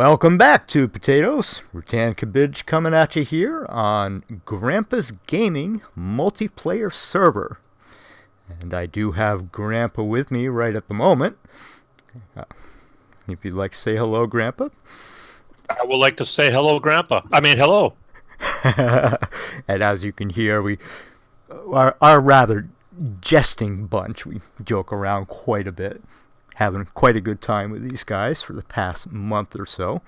Welcome back to Potatoes. Rutan Kabidge coming at you here on Grandpa's Gaming multiplayer server. And I do have Grandpa with me right at the moment. If you'd like to say hello, Grandpa. I would like to say hello, Grandpa. I mean, hello. And as you can hear, we are rather jesting bunch. We joke around quite a bit. Having quite a good time with these guys for the past month or so,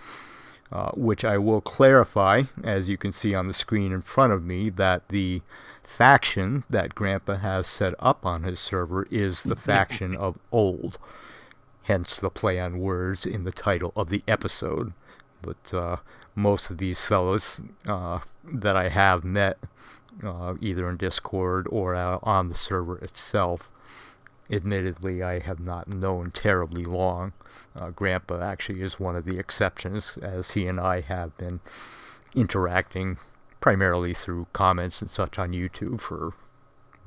which I will clarify, as you can see on the screen in front of me, that the faction that Grandpa has set up on his server is the faction of old, hence the play on words in the title of the episode. But most of these fellows that I have met, either in Discord or on the server itself, admittedly, I have not known terribly long. Grandpa actually is one of the exceptions, as he and I have been interacting primarily through comments and such on YouTube for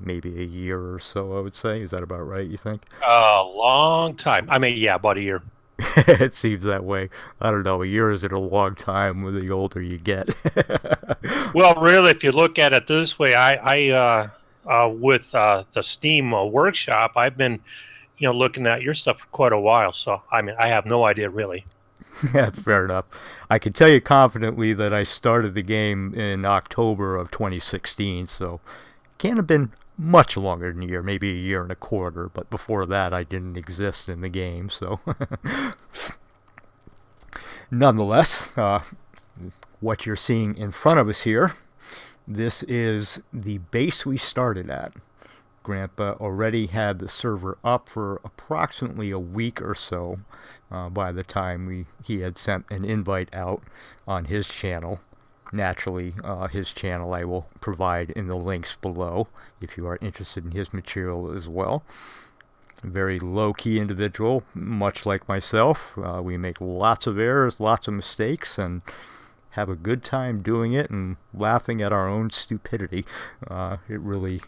maybe a year or so, I would say. Is that about right, you think? A long time. I mean, yeah, about a year. It seems that way. I don't know, a year is a long time with the older you get. Well, really, if you look at it this way, with the Steam workshop, I've been, looking at your stuff for quite a while. So, I mean, I have no idea, really. Yeah, fair enough. I can tell you confidently that I started the game in October of 2016, so it can't have been much longer than a year, maybe a year and a quarter, but before that I didn't exist in the game, so... Nonetheless, what you're seeing in front of us here, this is the base we started at. Grandpa already had the server up for approximately a week or so by the time he had sent an invite out on his channel. Naturally, his channel I will provide in the links below if you are interested in his material as well. Very low-key individual, much like myself. We make lots of errors, lots of mistakes, and have a good time doing it and laughing at our own stupidity. It really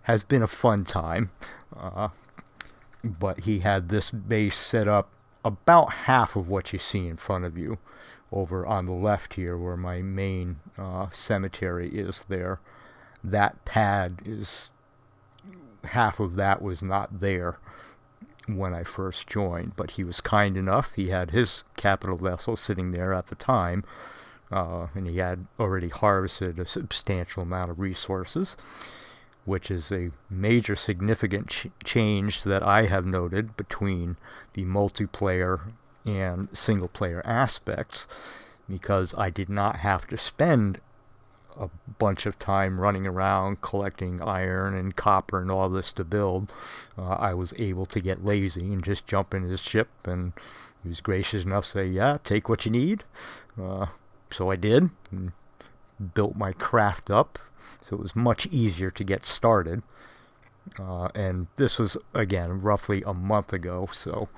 has been a fun time. But he had this base set up about half of what you see in front of you. Over on the left here, where my main cemetery is there. That pad is... half of that was not there when I first joined, but he was kind enough. He had his capital vessel sitting there at the time, and he had already harvested a substantial amount of resources, which is a major significant change that I have noted between the multiplayer and single player aspects, because I did not have to spend a bunch of time running around collecting iron and copper and all this to build. I was able to get lazy and just jump in his ship, and he was gracious enough to say, yeah, take what you need. So I did, and built my craft up, so it was much easier to get started. And this was, again, roughly a month ago, so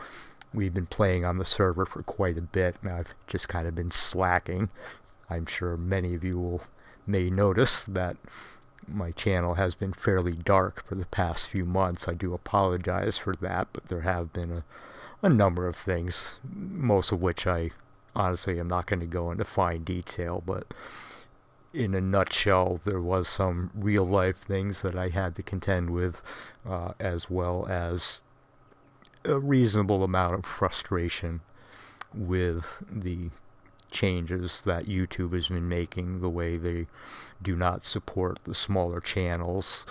we've been playing on the server for quite a bit, and I've just kind of been slacking. I'm sure many of you may notice that my channel has been fairly dark for the past few months. I do apologize for that, but there have been a number of things, most of which I honestly am not going to go into fine detail, but in a nutshell, there was some real-life things that I had to contend with, as well as a reasonable amount of frustration with the changes that YouTube has been making, the way they do not support the smaller channels.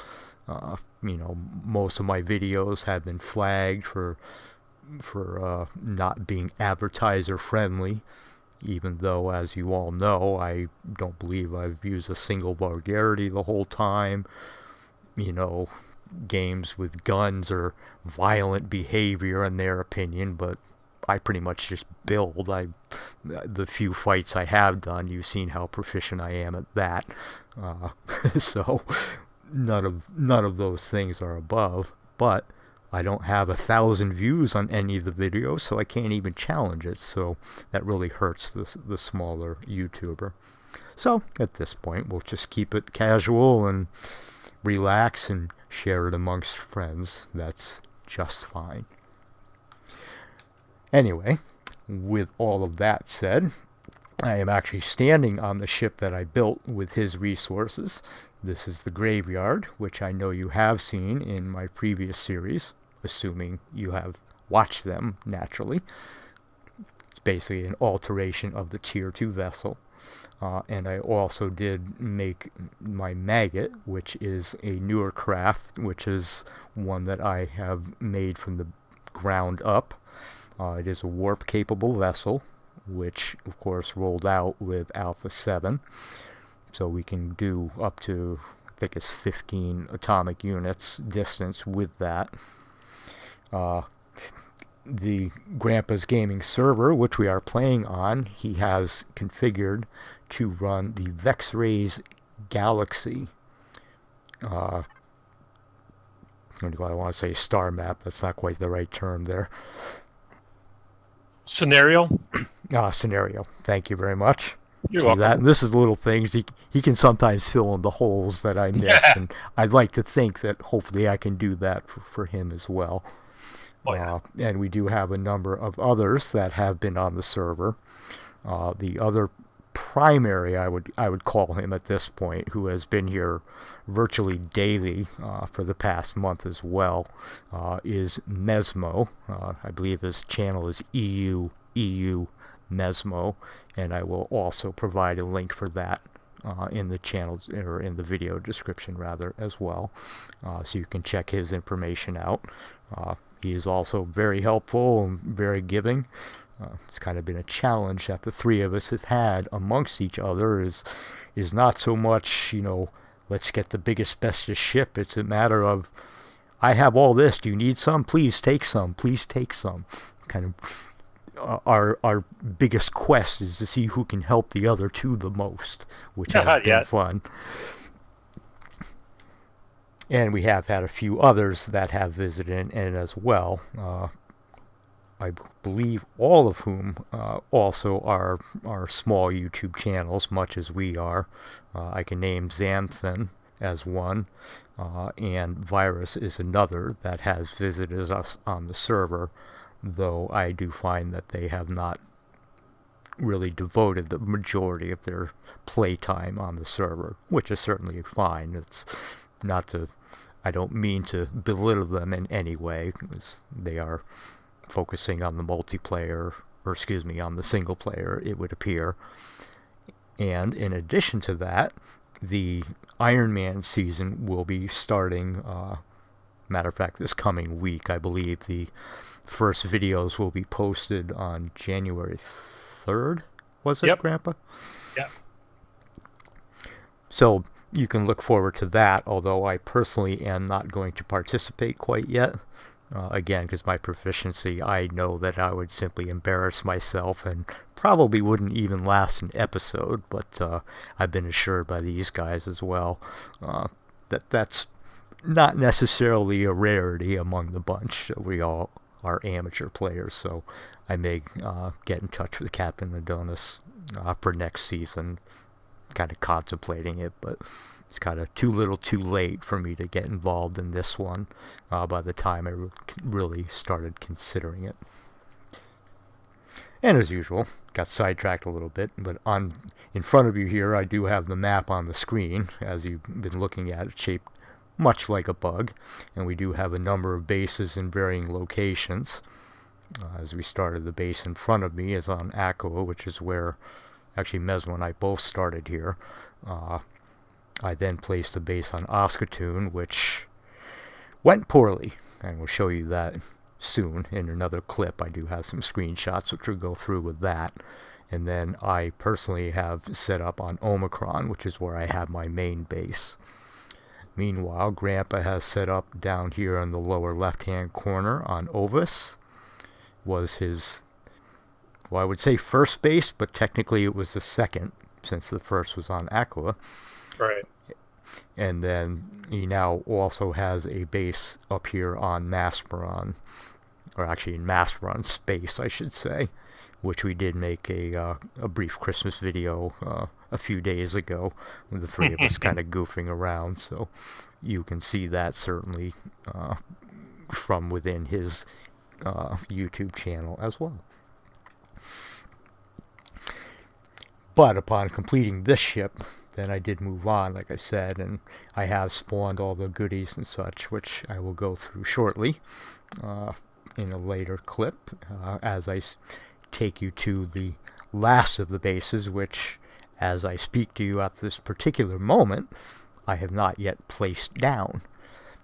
Most of my videos have been flagged for not being advertiser friendly, even though, as you all know, I don't believe I've used a single vulgarity the whole time. Games with guns or violent behavior in their opinion, but I pretty much just build. The few fights I have done, you've seen how proficient I am at that. So none of those things are above, but I don't have 1,000 views on any of the videos, so I can't even challenge it, so that really hurts the smaller YouTuber. So at this point, we'll just keep it casual and relax and share it amongst friends. That's just fine. Anyway, with all of that said, I am actually standing on the ship that I built with his resources. This is the graveyard, which I know you have seen in my previous series, assuming you have watched them naturally. It's basically an alteration of the Tier 2 vessel. And I also did make my maggot, which is a newer craft, which is one that I have made from the ground up. It is a warp-capable vessel, which, of course, rolled out with Alpha 7. So we can do up to, I think it's 15 atomic units distance with that. The Grandpa's Gaming server, which we are playing on, he has configured to run the Vexrays Galaxy. What do I want to say? Star map. That's not quite the right term there. Scenario? Scenario. Thank you very much. You're welcome. That. And this is little things. He can sometimes fill in the holes that I miss, and I'd like to think that hopefully I can do that for him as well. Oh, yeah. And we do have a number of others that have been on the server. The other primary, I would call him at this point, who has been here virtually daily for the past month as well, is Mesmo. I believe his channel is EU Mesmo, and I will also provide a link for that in the channels, or in the video description rather, as well, so you can check his information out. He is also very helpful and very giving. It's kind of been a challenge that the three of us have had amongst each other, is not so much, let's get the biggest, bestest ship. It's a matter of, I have all this, do you need some? Please take some. Please take some. Kind of our biggest quest is to see who can help the other two the most, which has been fun. And we have had a few others that have visited in as well. I believe all of whom also are small YouTube channels, much as we are. I can name Zanfen as one, and Virus is another that has visited us on the server, though I do find that they have not really devoted the majority of their playtime on the server, which is certainly fine. It's not to... I don't mean to belittle them in any way, because they are focusing on the multiplayer, or excuse me, on the single player, it would appear. And in addition to that, the Iron Man season will be starting, matter of fact, this coming week. I believe the first videos will be posted on January 3rd, was it, Yep. Grandpa? Yeah. So you can look forward to that, although I personally am not going to participate quite yet. Again, because my proficiency, I know that I would simply embarrass myself and probably wouldn't even last an episode, but I've been assured by these guys as well that that's not necessarily a rarity among the bunch. We all are amateur players, so I may get in touch with Captain Adonis for next season, kind of contemplating it, but it's kind of too little too late for me to get involved in this one by the time I really started considering it. And as usual, got sidetracked a little bit, but in front of you here I do have the map on the screen, as you've been looking at it, shaped much like a bug, and we do have a number of bases in varying locations. As we started, the base in front of me is on Aqua, which is where actually Mesmo and I both started here. I then placed the base on Oskatoon, which went poorly, and we'll show you that soon in another clip. I do have some screenshots which will go through with that. And then I personally have set up on Omicron, which is where I have my main base. Meanwhile, Grandpa has set up down here in the lower left-hand corner on Ovis. Was his, well, I would say first base, but technically it was the second, since the first was on Aqua. Right. And then he now also has a base up here on Masperon, or actually in Masperon space, I should say, which we did make a brief Christmas video a few days ago, with the three of us kind of goofing around. So you can see that certainly from within his YouTube channel as well. But upon completing this ship, then I did move on, like I said, and I have spawned all the goodies and such, which I will go through shortly in a later clip as I take you to the last of the bases, which, as I speak to you at this particular moment, I have not yet placed down,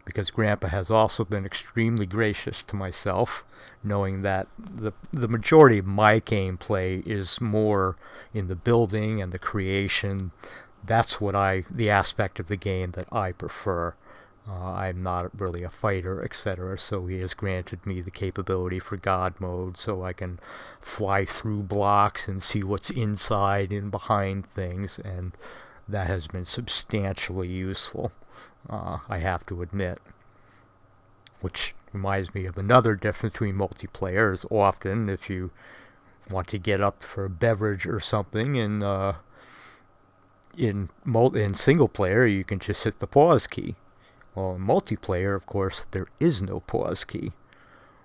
because Grandpa has also been extremely gracious to myself, knowing that the majority of my gameplay is more in the building and the creation. That's the aspect of the game that I prefer. I'm not really a fighter, etc., so he has granted me the capability for God mode, so I can fly through blocks and see what's inside and behind things, and that has been substantially useful, I have to admit. Which reminds me of another difference between multiplayer. Is often, if you want to get up for a beverage or something in single player, you can just hit the pause key. Well, in multiplayer, of course, there is no pause key.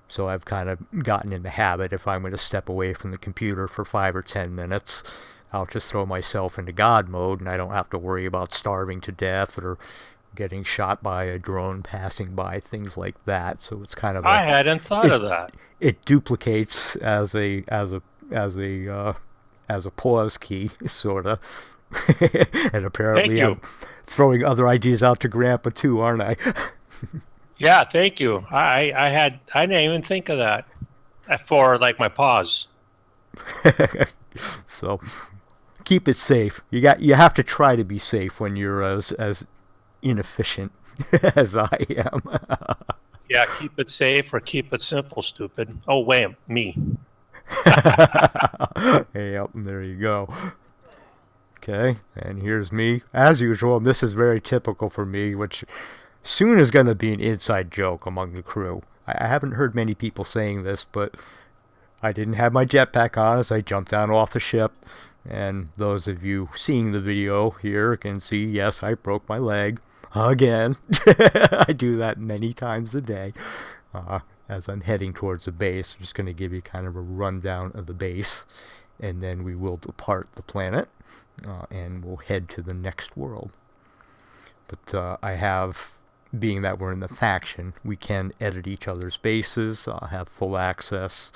So I've kind of gotten in the habit, if I'm going to step away from the computer for 5 or 10 minutes, I'll just throw myself into God mode, and I don't have to worry about starving to death or getting shot by a drone passing by, things like that. So it's kind of I hadn't thought of that. It duplicates as a pause key, sort of. And apparently I'm throwing other ideas out to Grandpa too, aren't I? Yeah, thank you. I didn't even think of that for like my pause. So keep it safe. You have to try to be safe when you're as inefficient as I am. Yeah, keep it safe or keep it simple, stupid. Oh, wait, me. Yep, there you go. Okay, and here's me, as usual, and this is very typical for me, which soon is going to be an inside joke among the crew. I haven't heard many people saying this, but I didn't have my jetpack on as I jumped down off the ship, and those of you seeing the video here can see, yes, I broke my leg. Again. I do that many times a day. As I'm heading towards the base, I'm just going to give you kind of a rundown of the base, and then we will depart the planet, and we'll head to the next world. But I have, being that we're in the faction, we can edit each other's bases, have full access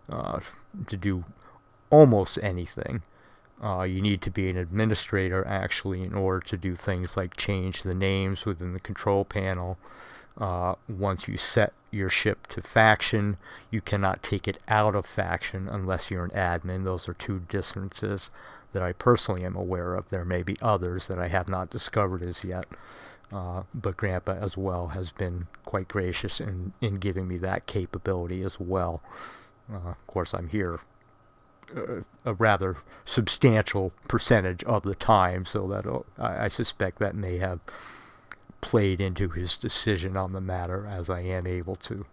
to do almost anything. You need to be an administrator, actually, in order to do things like change the names within the control panel. Once you set your ship to faction, you cannot take it out of faction unless you're an admin. Those are two differences that I personally am aware of. There may be others that I have not discovered as yet. But Grandpa, as well, has been quite gracious in giving me that capability as well. Of course, I'm here a rather substantial percentage of the time, so that I suspect that may have played into his decision on the matter, as I am able to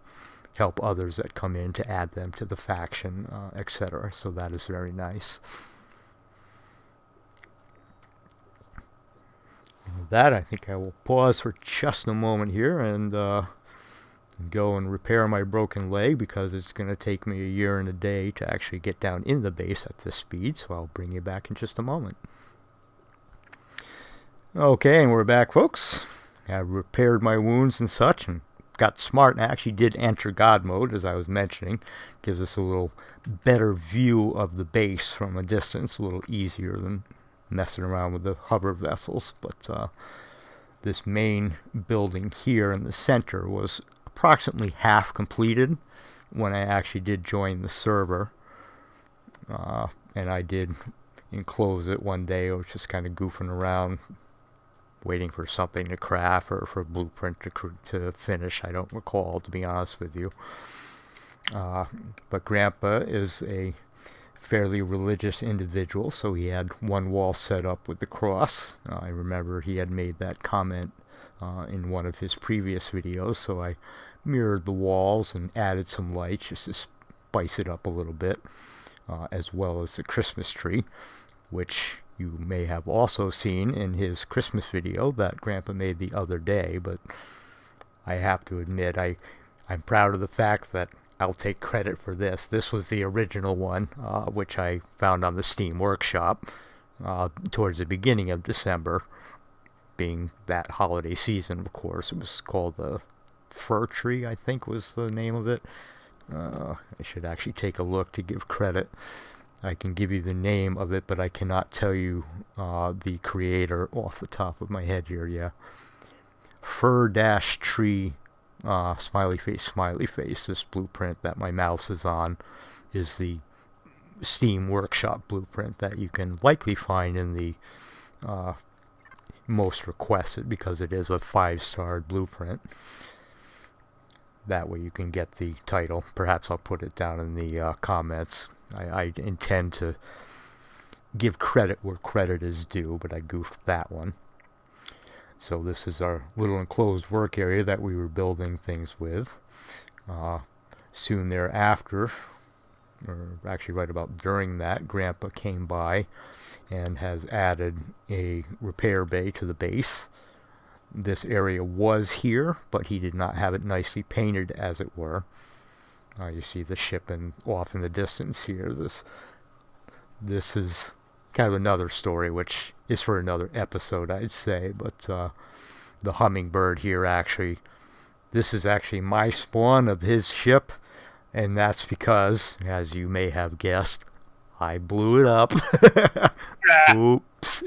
help others that come in to add them to the faction, etc. So that is very nice. And with that, I think I will pause for just a moment here and go and repair my broken leg, because it's going to take me a year and a day to actually get down in the base at this speed, so I'll bring you back in just a moment. Okay, and we're back, folks. I repaired my wounds and such, and got smart and actually did enter God mode, as I was mentioning. Gives us a little better view of the base from a distance, a little easier than messing around with the hover vessels. But this main building here in the center was approximately half completed when I actually did join the server, and I did enclose it one day. I was just kind of goofing around, waiting for something to craft or for a blueprint to finish. I don't recall, to be honest with you. But Grandpa is a fairly religious individual, so he had one wall set up with the cross. I remember he had made that comment in one of his previous videos, so I mirrored the walls and added some lights just to spice it up a little bit, as well as the Christmas tree, which you may have also seen in his Christmas video that Grandpa made the other day. But I have to admit, I'm proud of the fact that I'll take credit for this. This was the original one, which I found on the Steam Workshop towards the beginning of December, being that holiday season, of course. It was called the Fir Tree, I think was the name of it. I should actually take a look to give credit. I can give you the name of it, but I cannot tell you the creator off the top of my head here. Yeah, Fir-Tree smiley face. This blueprint that my mouse is on is the Steam Workshop blueprint that you can likely find in the most requested, because it is a 5-star blueprint. That way you can get the title. Perhaps I'll put it down in the comments. I intend to give credit where credit is due, but I goofed that one. So this is our little enclosed work area that we were building things with. Soon thereafter, or actually right about during that, Grandpa came by and has added a repair bay to the base. This area was here, but he did not have it nicely painted, as it were. You see the ship off in the distance here. This is kind of another story, which is for another episode, I'd say. But the hummingbird here, actually, this is actually my spawn of his ship, and that's because, as you may have guessed, I blew it up. Oops.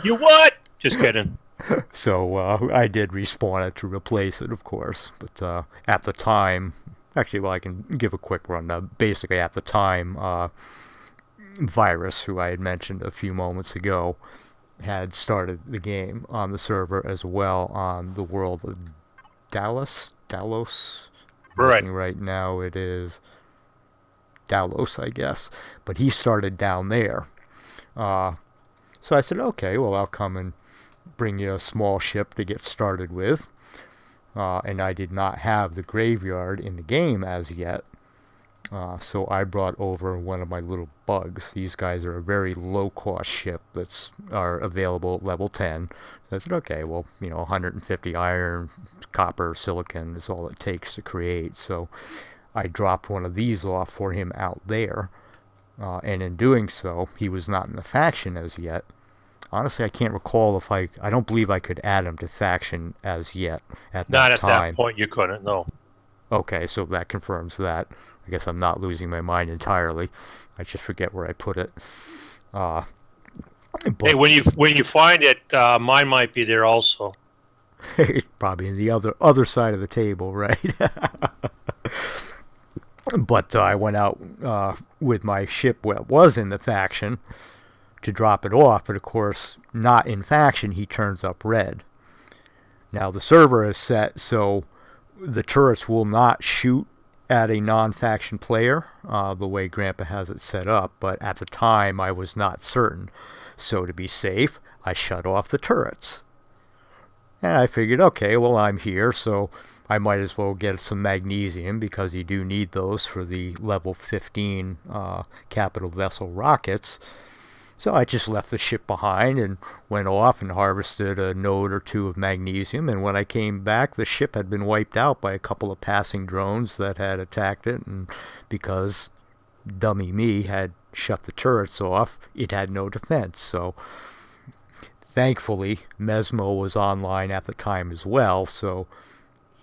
You what? Just kidding. So I did respawn it to replace it, of course. But at the time, actually, well, I can give a quick rundown. Basically, at the time, Virus, who I had mentioned a few moments ago, had started the game on the server as well on the world of Dalos. Right. Right now it is Dalos, I guess. But he started down there. So I said, okay, well, I'll come and bring you a small ship to get started with. And I did not have the graveyard in the game as yet. So I brought over one of my little bugs. These guys are a very low-cost ship that's are available at level 10. So I said, okay, well, 150 iron, copper, silicon is all it takes to create. So I dropped one of these off for him out there. And in doing so, he was not in the faction as yet. Honestly, I can't recall if I don't believe I could add him to faction as yet at that time. Not at that point you couldn't, no. Okay, so that confirms that. I guess I'm not losing my mind entirely. I just forget where I put it. Hey, when you find it, mine might be there also. Probably in the other side of the table, right? But I went out with my ship where it was in the faction to drop it off, but of course, not in faction, he turns up red. Now, the server is set so the turrets will not shoot at a non-faction player, the way Grandpa has it set up, but at the time, I was not certain. So to be safe, I shut off the turrets. And I figured, okay, well, I'm here, so I might as well get some magnesium, because you do need those for the level 15 capital vessel rockets. So I just left the ship behind and went off and harvested a node or two of magnesium. And when I came back, the ship had been wiped out by a couple of passing drones that had attacked it. And because dummy me had shut the turrets off, it had no defense. So thankfully, Mesmo was online at the time as well. So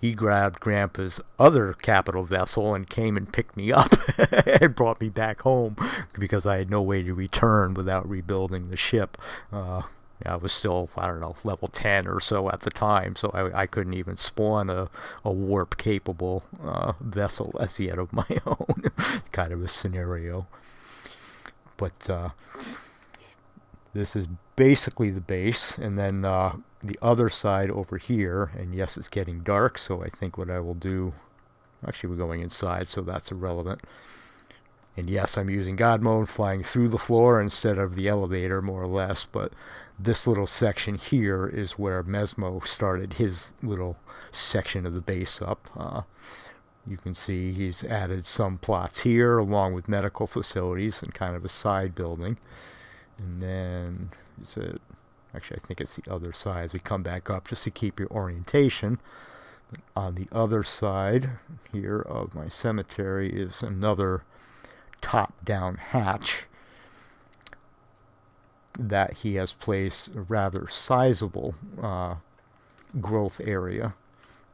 he grabbed Grandpa's other capital vessel and came and picked me up and brought me back home, because I had no way to return without rebuilding the ship. I was still, I don't know, level 10 or so at the time, so I couldn't even spawn a warp-capable vessel as yet of my own. Kind of a scenario. But this is basically the base, and then the other side over here, and yes, it's getting dark, so I think what I will do, actually we're going inside, so that's irrelevant. And yes, I'm using God mode, flying through the floor instead of the elevator, more or less, but this little section here is where Mesmo started his little section of the base up. You can see he's added some plots here, along with medical facilities and kind of a side building. And then, actually I think it's the other side as we come back up, just to keep your orientation. On the other side here of my cemetery is another top-down hatch that he has placed a rather sizable growth area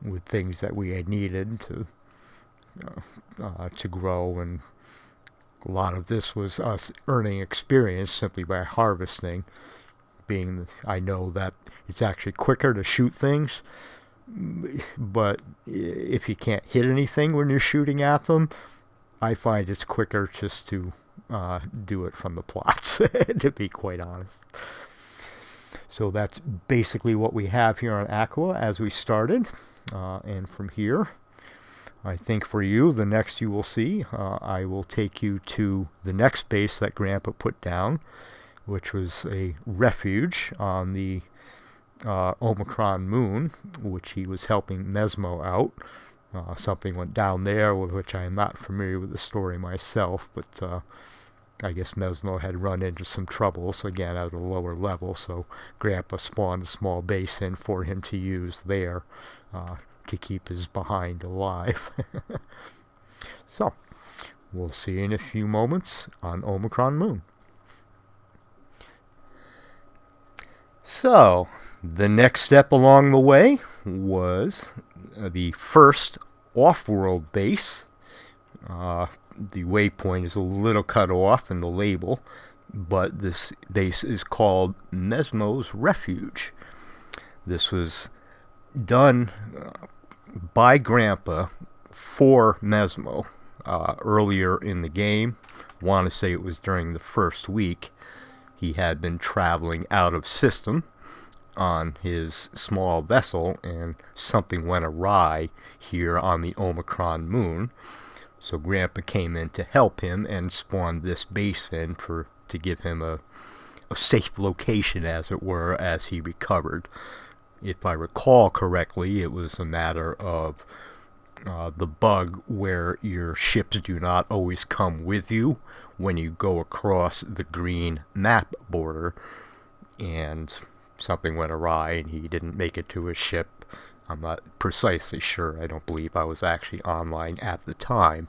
with things that we had needed to grow, and a lot of this was us earning experience simply by harvesting, being I know that it's actually quicker to shoot things, but if you can't hit anything when you're shooting at them, I find it's quicker just to do it from the plots, to be quite honest. So that's basically what we have here on Aqua as we started, and from here, I think for you, the next you will see, I will take you to the next base that Grandpa put down, which was a refuge on the Omicron moon, which he was helping Mesmo out. Something went down there, with which I am not familiar with the story myself, but I guess Mesmo had run into some trouble, so again at a lower level, so Grandpa spawned a small base in for him to use there to keep his behind alive. So, we'll see you in a few moments on Omicron Moon. So, the next step along the way was the first off-world base. The waypoint is a little cut off in the label, but this base is called Mesmo's Refuge. This was done by Grandpa for Mesmo earlier in the game. I want to say it was during the first week. He had been traveling out of system on his small vessel, and something went awry here on the Omicron moon. So Grandpa came in to help him and spawned this base in to give him a safe location, as it were, as he recovered. If I recall correctly, it was a matter of the bug where your ships do not always come with you when you go across the green map border, and something went awry and he didn't make it to his ship. I'm not precisely sure. I don't believe I was actually online at the time,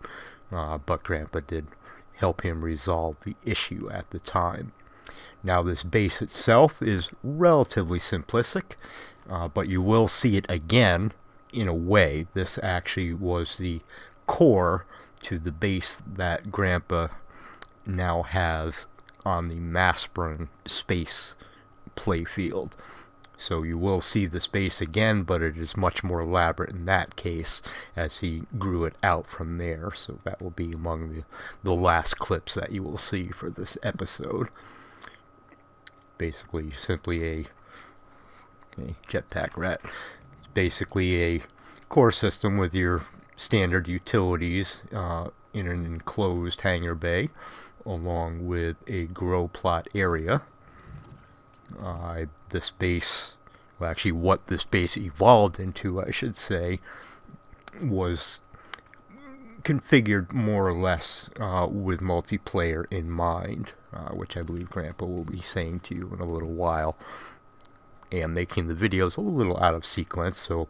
but Grandpa did help him resolve the issue at the time. Now, this base itself is relatively simplistic, but you will see it again in a way. This actually was the core to the base that Grandpa now has on the Masprin space playfield. So you will see the space again, but it is much more elaborate in that case as he grew it out from there. So that will be among the last clips that you will see for this episode. Basically, simply a jetpack rat. It's basically a core system with your standard utilities in an enclosed hangar bay, along with a grow plot area. This base, well, actually what this base evolved into, I should say, was configured more or less with multiplayer in mind, which I believe Grandpa will be saying to you in a little while. And making the videos a little out of sequence, so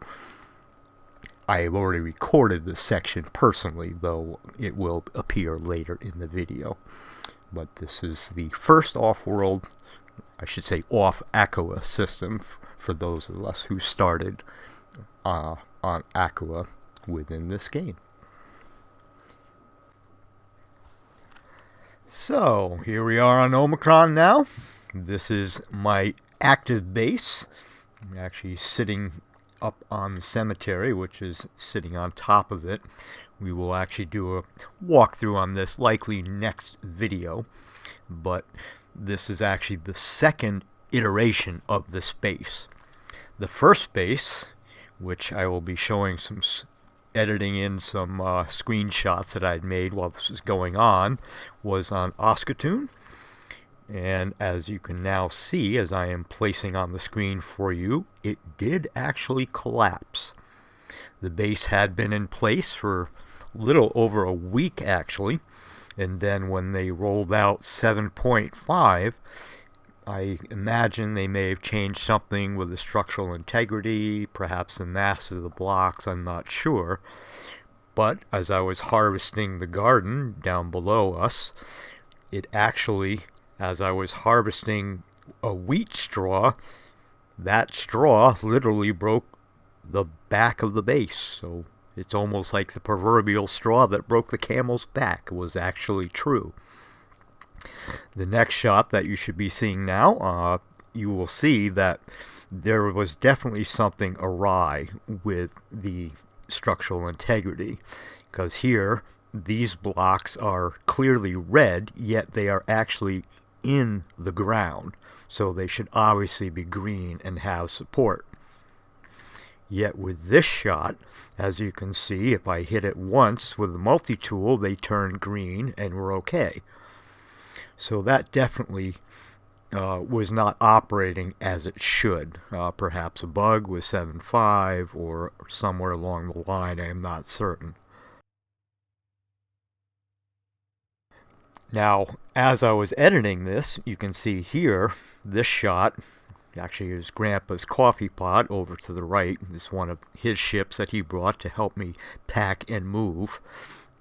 I have already recorded this section personally, though it will appear later in the video. But this is the first off-world, I should say off-Aqua system for those of us who started on Aqua within this game. So, here we are on Omicron now. This is my active base. I'm actually sitting up on the cemetery, which is sitting on top of it. We will actually do a walkthrough on this likely next video, but this is actually the second iteration of this base. The first base, which I will be showing some editing in some screenshots that I'd made while this was going on, was on Oskatoon. And as you can now see, as I am placing on the screen for you, it did actually collapse. The base had been in place for a little over a week, actually. And then when they rolled out 7.5, I imagine they may have changed something with the structural integrity, perhaps the mass of the blocks, I'm not sure. But as I was harvesting the garden down below us, it actually, as I was harvesting a wheat straw, that straw literally broke the back of the base. So it's almost like the proverbial straw that broke the camel's back was actually true. The next shot that you should be seeing now, you will see that there was definitely something awry with the structural integrity, because here these blocks are clearly red, yet they are actually in the ground, so they should obviously be green and have support. Yet with this shot, as you can see, if I hit it once with the multi-tool, they turn green and we're okay. So that definitely was not operating as it should. Perhaps a bug with 7.5 or somewhere along the line, I am not certain. Now, as I was editing this, you can see here, this shot actually is Grandpa's coffee pot over to the right. It's one of his ships that he brought to help me pack and move,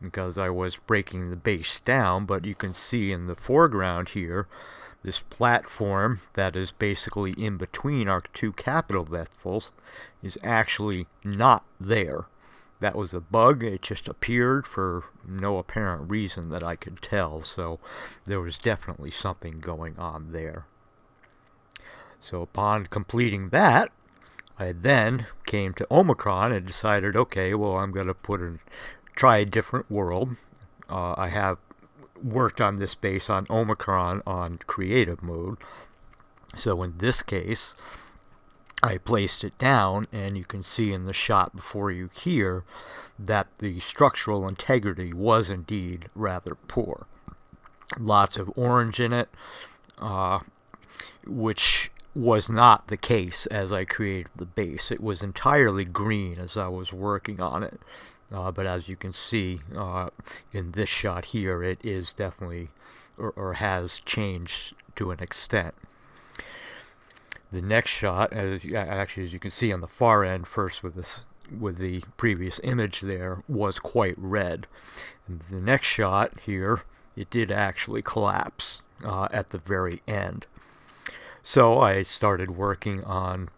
because I was breaking the base down. But you can see in the foreground here, this platform that is basically in between our two capital vessels is actually not there. That was a bug. It just appeared for no apparent reason that I could tell, so there was definitely something going on there. So upon completing that, I then came to Omicron and decided, okay, well, I'm going to try a different world. I have worked on this base on Omicron on creative mode. So in this case, I placed it down, and you can see in the shot before you here that the structural integrity was indeed rather poor. Lots of orange in it, which was not the case as I created the base. It was entirely green as I was working on it. But as you can see in this shot here, it is definitely, or has changed to an extent. The next shot, as you can see on the far end, first with the previous image there, was quite red. And the next shot here, it did actually collapse at the very end. So I started working on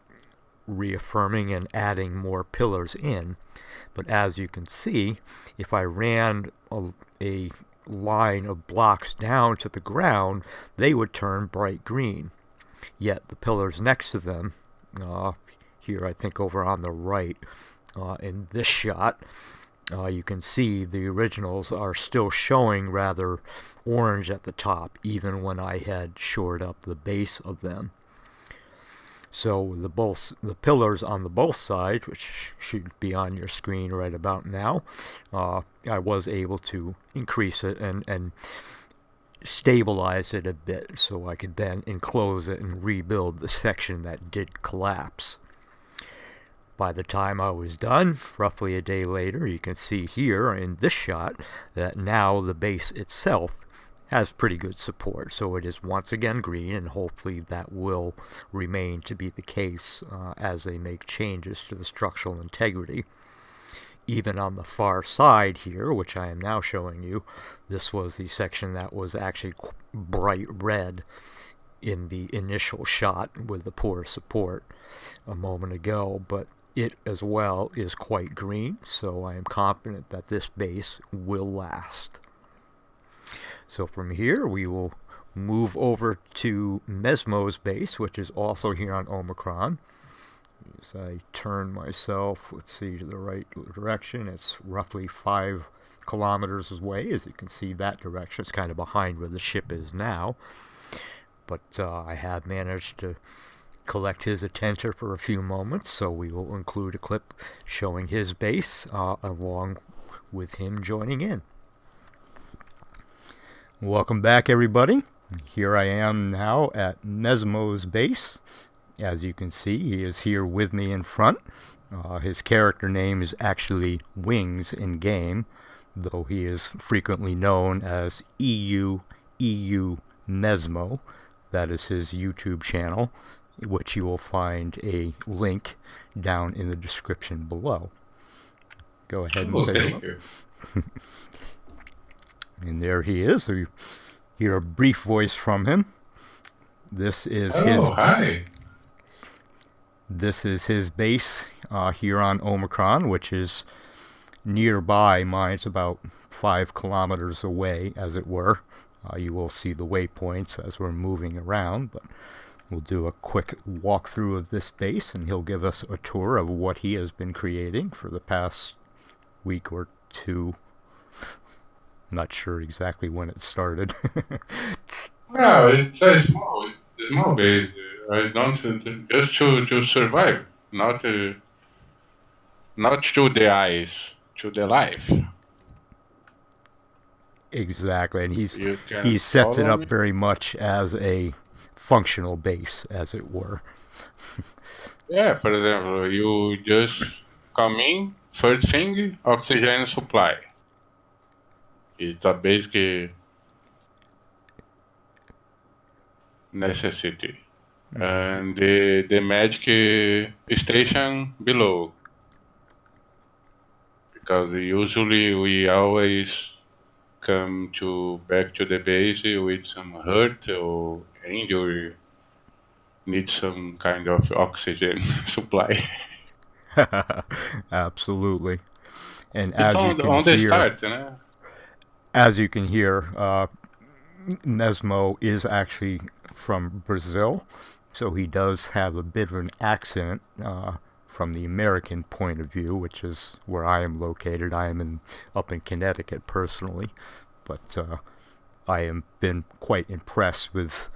reaffirming and adding more pillars in. But as you can see, if I ran a line of blocks down to the ground, they would turn bright green. Yet the pillars next to them, here I think over on the right, in this shot, you can see the originals are still showing rather orange at the top, even when I had shored up the base of them. So the pillars on the both sides, which should be on your screen right about now, I was able to increase it and stabilize it a bit, so I could then enclose it and rebuild the section that did collapse. By the time I was done, roughly a day later, you can see here in this shot that now the base itself has pretty good support. So it is once again green, and hopefully that will remain to be the case as they make changes to the structural integrity. Even on the far side here, which I am now showing you, this was the section that was actually bright red in the initial shot with the poor support a moment ago, but it as well is quite green, so I am confident that this base will last. So from here we will move over to Mesmo's base, which is also here on Omicron. As I turn myself, let's see, to the right direction, it's roughly 5 kilometers away. As you can see, that direction, it's kind of behind where the ship is now. But I have managed to collect his attention for a few moments, so we will include a clip showing his base along with him joining in. Welcome back, everybody. Here I am now at Mesmo's base. As you can see, he is here with me in front. His character name is actually Wings in game, though he is frequently known as EU Mesmo. That is his YouTube channel, which you will find a link down in the description below. Go ahead and say thank hello. you. And there he is. You hear a brief voice from him. This is Hi. This is his base here on Omicron, which is nearby. Mine's about 5 kilometers away, as it were. You will see the waypoints as we're moving around, but we'll do a quick walkthrough of this base, and he'll give us a tour of what he has been creating for the past week or two. Not sure exactly when it started. Well, it's a small base. I don't just to survive, not to the eyes, to the life. Exactly, and he sets it up very much as a functional base, as it were. Yeah, for example, you just come in, first thing, oxygen supply. It's a basic necessity. And the magic station below. Because usually we always come back to the base with some hurt or injury, need some kind of oxygen supply. Absolutely. And It's on the start, you know? As you can hear, Mesmo is actually from Brazil, so he does have a bit of an accent from the American point of view, which is where I am located. I am up in Connecticut personally, but I have been quite impressed with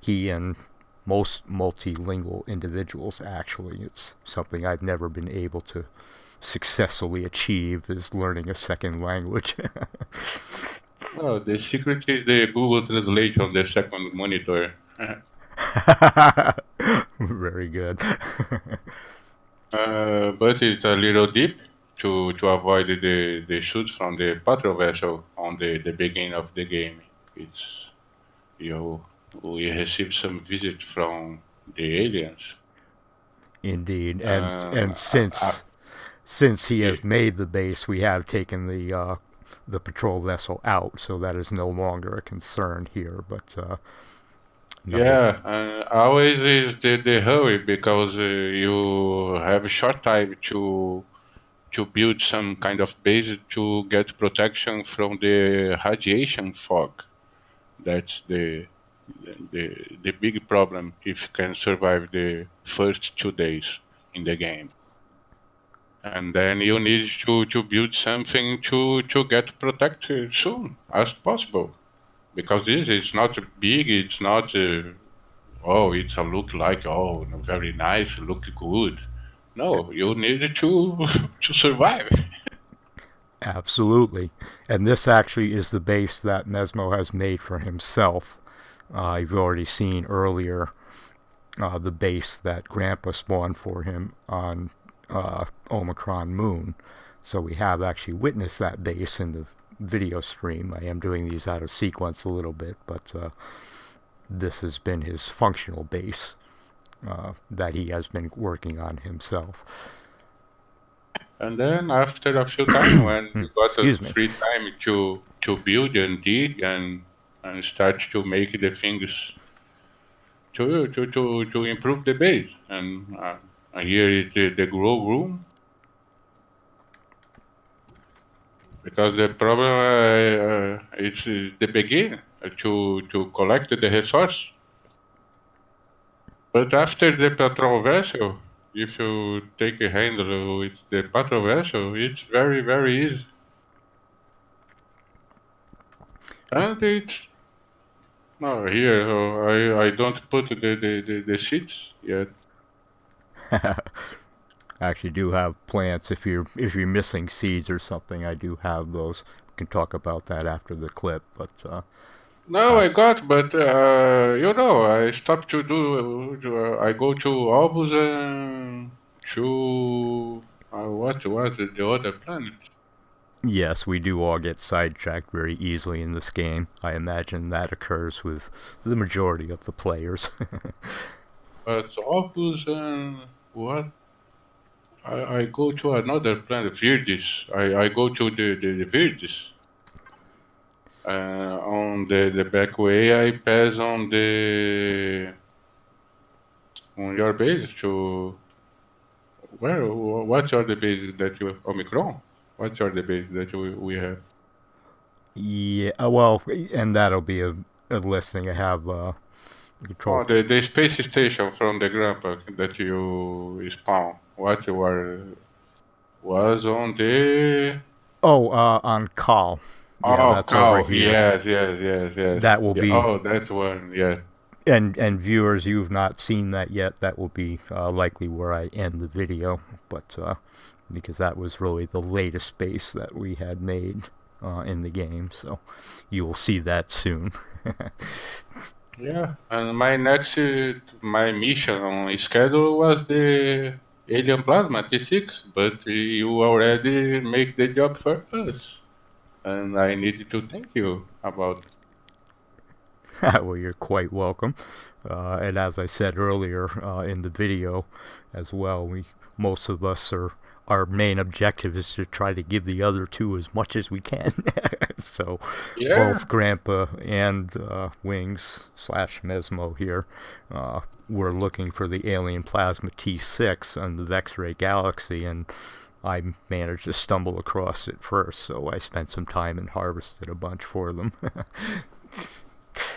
he and most multilingual individuals. Actually, it's something I've never been able to successfully achieve, is learning a second language. Oh, the secret is the Google Translate on the second monitor. Very good. But it's a little deep to avoid the shoots from the patrol vessel on the beginning of the game. It's we receive some visit from the aliens. Indeed, and since he has made the base, we have taken the patrol vessel out, so that is no longer a concern here. But always is the hurry, because you have a short time to build some kind of base to get protection from the radiation fog. That's the big problem if you can survive the first 2 days in the game. And then you need to build something to get protected soon as possible. Because this is not big, it's not, it's a look like, very nice, look good. No, you need to survive. absolutely, and this actually is the base that Mesmo has made for himself. You've already seen earlier the base that Grandpa spawned for him on Omicron Moon. So we have actually witnessed that base in the video stream. I am doing these out of sequence a little bit, but this has been his functional base that he has been working on himself. And then after a few time, when you got Excuse me. free time to build and dig and start to make the things to improve the base. And here is the grow room. Because the problem is the beginning to collect the resource. But after the patrol vessel, if you take a handle with the patrol vessel, it's very, very easy. And it's here. I don't put the seeds yet. I actually do have plants. If you're missing seeds or something, I do have those. We can talk about that after the clip, but No, I got, but I stopped to do. I go to Ovus and to what the other planet? Yes, we do all get sidetracked very easily in this game. I imagine that occurs with the majority of the players. But Opus and what? I go to another planet, Virdis. I go to the Virdis. On the back way, I pass on your base to where? What are the bases that you Omicron? What are the bases that we have? Yeah, well, and that'll be a listing. I have control. Oh, the space station from the grandpa that you spawn. What you were was on the Oh, on call. Yeah, oh that's over cow. here. Yes. That will Yeah, be, oh, that one. Yeah. and viewers, you've not seen that yet. That will be likely where I end the video, but because that was really the latest base that we had made in the game, so you will see that soon. Yeah, and my mission on schedule was the Alien Plasma T6, but you already make the job for us, and I needed to thank you about. Well, you're quite welcome. And as I said earlier in the video as well, most of us are our main objective is to try to give the other two as much as we can. So Yeah, both Grandpa and Wings / Mesmo here, we're looking for the alien plasma T6 on the Vex-Ray Galaxy, and I managed to stumble across it first, so I spent some time and harvested a bunch for them.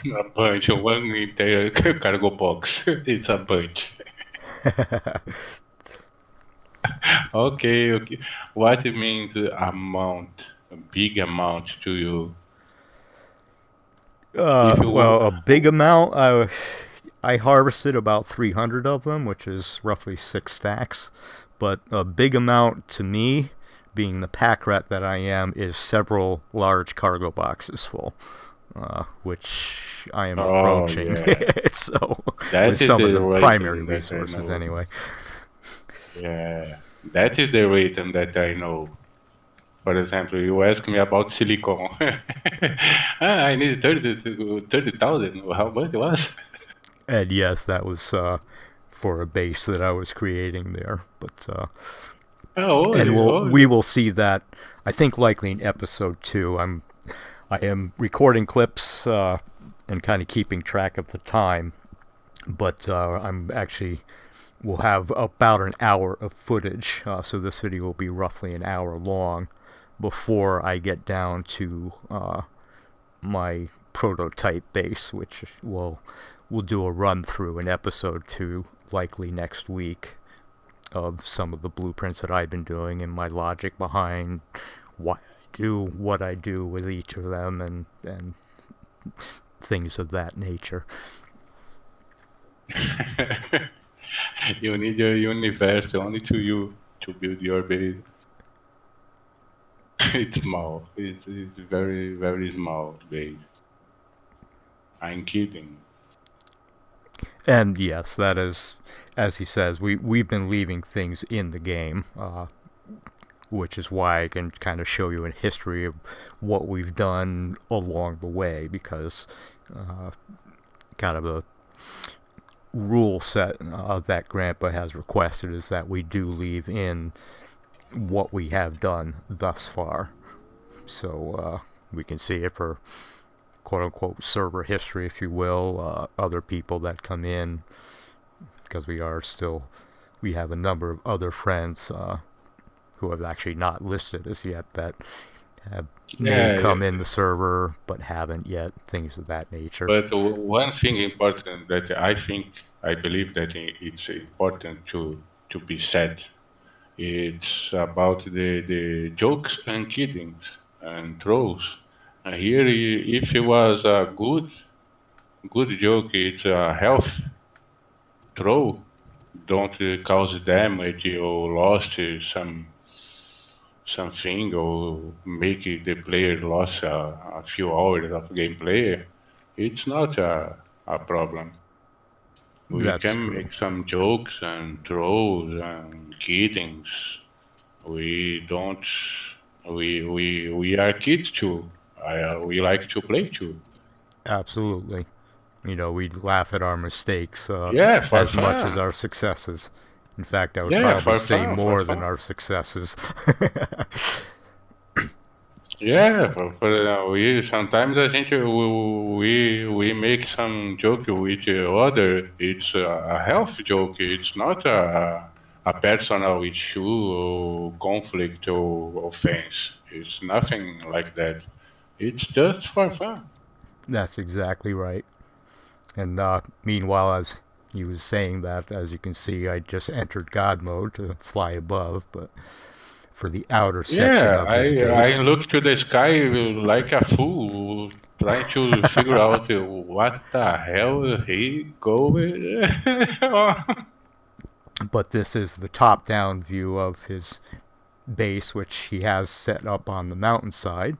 a bunch, one entire cargo box. It's a bunch. Okay. What it means amount, a big amount to you? If Well, you a big amount. I harvested about 300 of them, which is roughly 6 stacks. But a big amount to me, being the pack rat that I am, is several large cargo boxes full, which I am approaching. yeah, So, that with is some of the the right primary thing that I resources know. anyway. Yeah, that is the rhythm that I know. For example, you ask me about silicon. I need 30,000. How much it was? And yes, that was for a base that I was creating there. But Oh, and only, we only. will see that. I think likely in episode 2. I am recording clips and kind of keeping track of the time, but I'm actually will have about an hour of footage. So this video will be roughly an hour long before I get down to my prototype base, which we'll do a run through in episode 2, likely next week, of some of the blueprints that I've been doing and my logic behind what I do with each of them, and things of that nature. You need your universe only to you to build your base. It's small. It's very small base. I'm kidding. And yes, that is, as he says, we've been leaving things in the game, which is why I can kind of show you a history of what we've done along the way, because kind of a rule set that Grandpa has requested is that we do leave in what we have done thus far. So we can see it for quote-unquote server history, if you will, other people that come in, because we have a number of other friends who have actually not listed as yet that may come in the server but haven't yet, things of that nature. But one thing important that I believe that it's important to be said. It's about the jokes and kiddings and trolls. Here, if it was a good joke, it's a health troll. Don't cause damage or lost something or make the player lost a few hours of gameplay. It's not a problem. We That's can true. make some jokes and trolls and kiddings. We don't We are kids too. We like to play too. Absolutely. You know, we laugh at our mistakes Yeah, for as much as fun. our successes. In fact, I would Yeah, probably for say fun, for more than fun. our successes. Yeah, we sometimes I think we make some joke with other. It's a health joke. It's not a personal issue or conflict or offense. It's nothing like that. It's just for fun. That's exactly right. And meanwhile, as he was saying that, as you can see, I just entered God mode to fly above, but for the outer section Yeah, of his I base. look to the sky like a fool, trying to figure out what the hell he going on. But this is the top-down view of his base, which he has set up on the mountainside,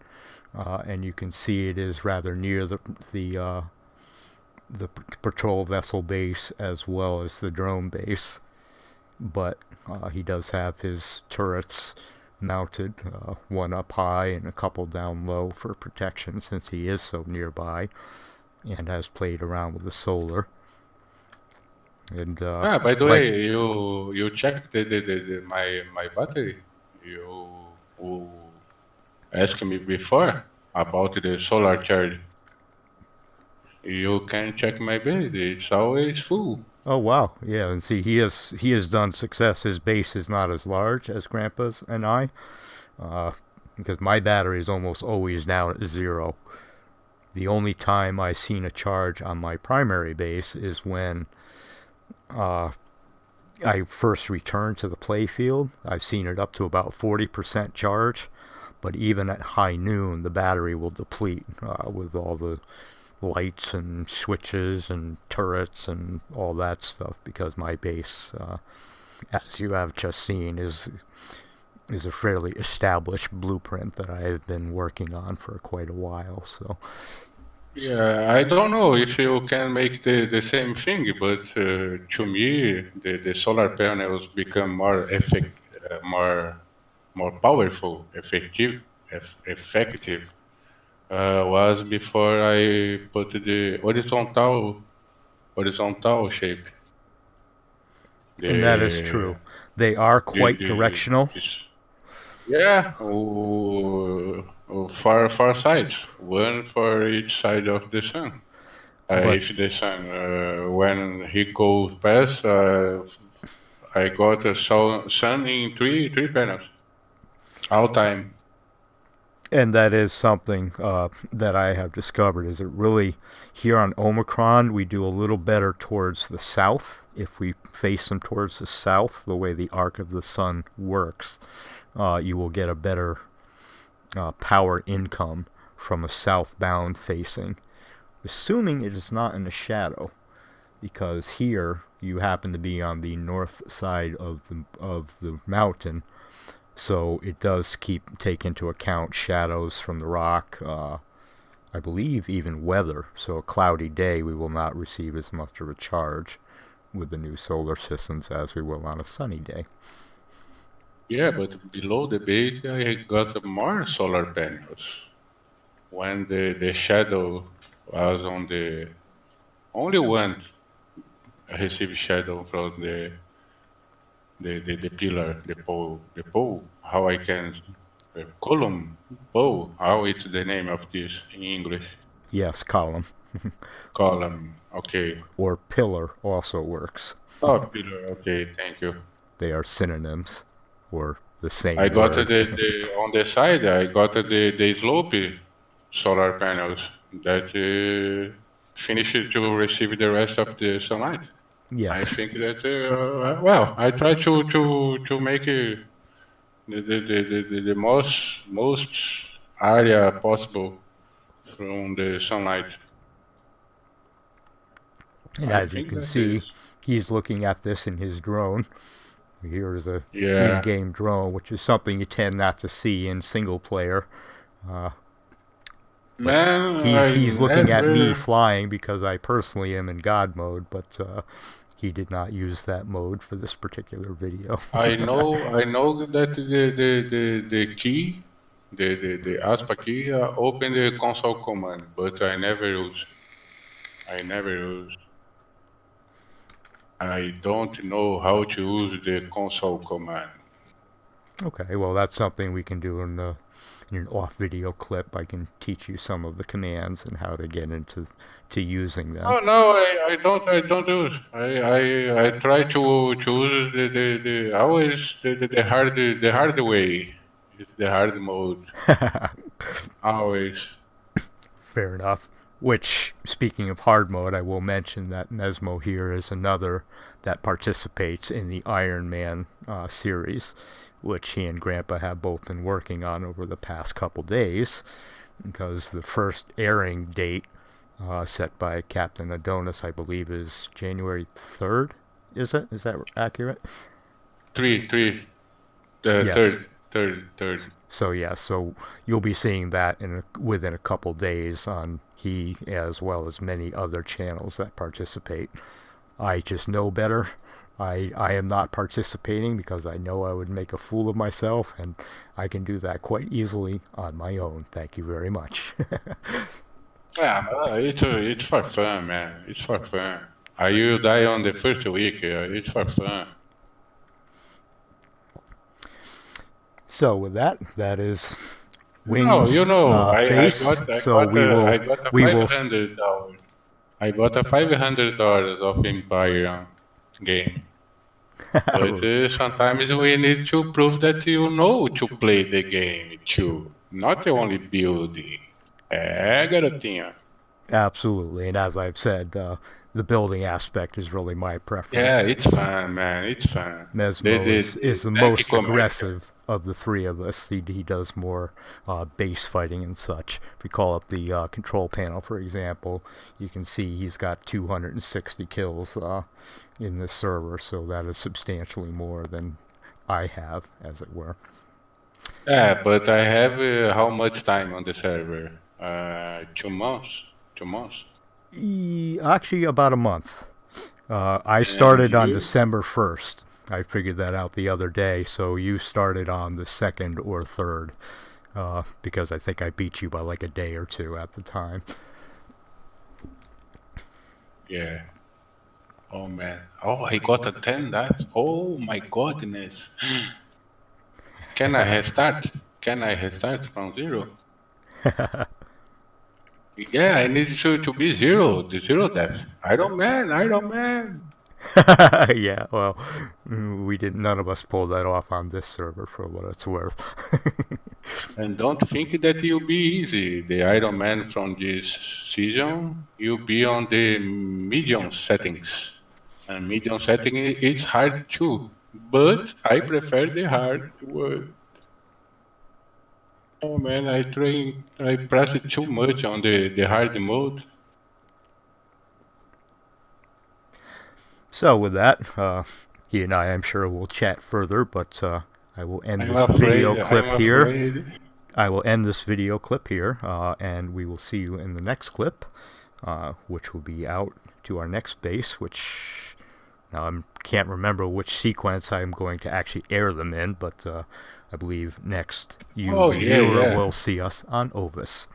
and you can see it is rather near the patrol vessel base as well as the drone base. But he does have his turrets mounted, one up high and a couple down low for protection since he is so nearby, and has played around with the solar. And Ah, by the like, way, you checked my battery. You asked me before about the solar charge. You can check my bed. It's always full. oh wow, yeah, and see, he has done success. His base is not as large as Grandpa's and I, uh, because my battery is almost always down at zero. The only time I've seen a charge on my primary base is when uh, I first returned to the playfield. I've seen it up to about 40% charge, but even at high noon, the battery will deplete with all the lights and switches and turrets and all that stuff because my base, as you have just seen, is a fairly established blueprint that I have been working on for quite a while. So Yeah, I don't know if you can make the same thing, but to me, the solar panels become more powerful, effective. Was before I put the horizontal shape. and that is true. The They are the, quite the directional. this, yeah, far sides, one for each side of the sun. But If the sun, when he goes past, I got a sun in three panels, all time. and that is something that I have discovered is it really here on Omicron we do a little better towards the south if we face them towards the south the way the arc of the sun works you will get a better power income from a southbound facing assuming it is not in the shadow because here you happen to be on the north side of the mountain. So it does take into account shadows from the rock, I believe even weather. So a cloudy day we will not receive as much of a charge with the new solar systems as we will on a sunny day. Yeah, but below the base, I got more solar panels. When the shadow was on the only one received shadow from the pillar, the pole. How I can column pole? How it's the name of this in English? Yes, column Column. Okay. or pillar also works. Oh, pillar. Okay. Thank you. They are synonyms or the I same got word. the on the side. I got the slope solar panels that finished to receive the rest of the sunlight. I Yes. think that well, I try to make the most area possible from the sunlight. And I as you think can that is see, he's looking at this in his drone. Here is a yeah. in-game drone, which is something you tend not to see in single player. Uh, but Man, I he's looking at me never. flying because I personally am in God mode, but he did not use that mode for this particular video. I know that the key the aspa key open the console command, but I never use. I never use. I don't know how to use the console command. Okay, well that's something we can do in an off video clip. I can teach you some of the commands and how to get into using them. Oh no, I don't use. I try to use the always the hard way. It's the hard mode. Always. Fair enough. Which, speaking of hard mode, I will mention that Mesmo here is another that participates in the Iron Man series, which he and Grandpa have both been working on over the past couple days, because the first airing date set by Captain Adonis, I believe, is January 3rd. Is it? Is that accurate? Three. Yes. Third. So yeah, so you'll be seeing that within a couple days on he as well as many other channels that participate. I just know better. I am not participating because I know I would make a fool of myself, and I can do that quite easily on my own. Thank you very much. Yeah, it's for fun, man. It's for fun. I will die on the first week. It's for fun. So with that is Wings No, you know, base. So I got a we will $500. I got a $500 of Empyrion game. But sometimes we need to prove that you know to play the game too, not only building. Garotinha. Absolutely, and as I've said, the building aspect is really my preference. Yeah, it's fun, man. It's fun. Mesmo is the most aggressive of the three of us. He does more base fighting and such. If we call up the control panel, for example, you can see he's got 260 kills in this server, so that is substantially more than I have, as it were. Yeah, but I have how much time on the server? 2 months. 2 months. Actually, about a month. I started on December 1st. I figured that out the other day, so you started on the 2nd or 3rd, because I think I beat you by like a day or two at the time. Yeah. Oh man. Oh, I got a 10 that. Oh my goodness. Can I restart? Can I restart from 0? Yeah, I need to be 0, the 0 death. Iron Man. Yeah, well, none of us pulled that off on this server for what it's worth. And don't think that you'll be easy. The Iron Man from this season, you'll be on the medium settings. And medium setting is hard too, but I prefer the hard one. Oh man, I pressed too much on the hard mode. So with that, he and I'm sure will chat further, but I will end this video clip here. I will end this video clip here, and we will see you in the next clip, which will be out to our next base, which now I can't remember which sequence I'm going to actually air them in, but I believe next viewer will see us on Ovis.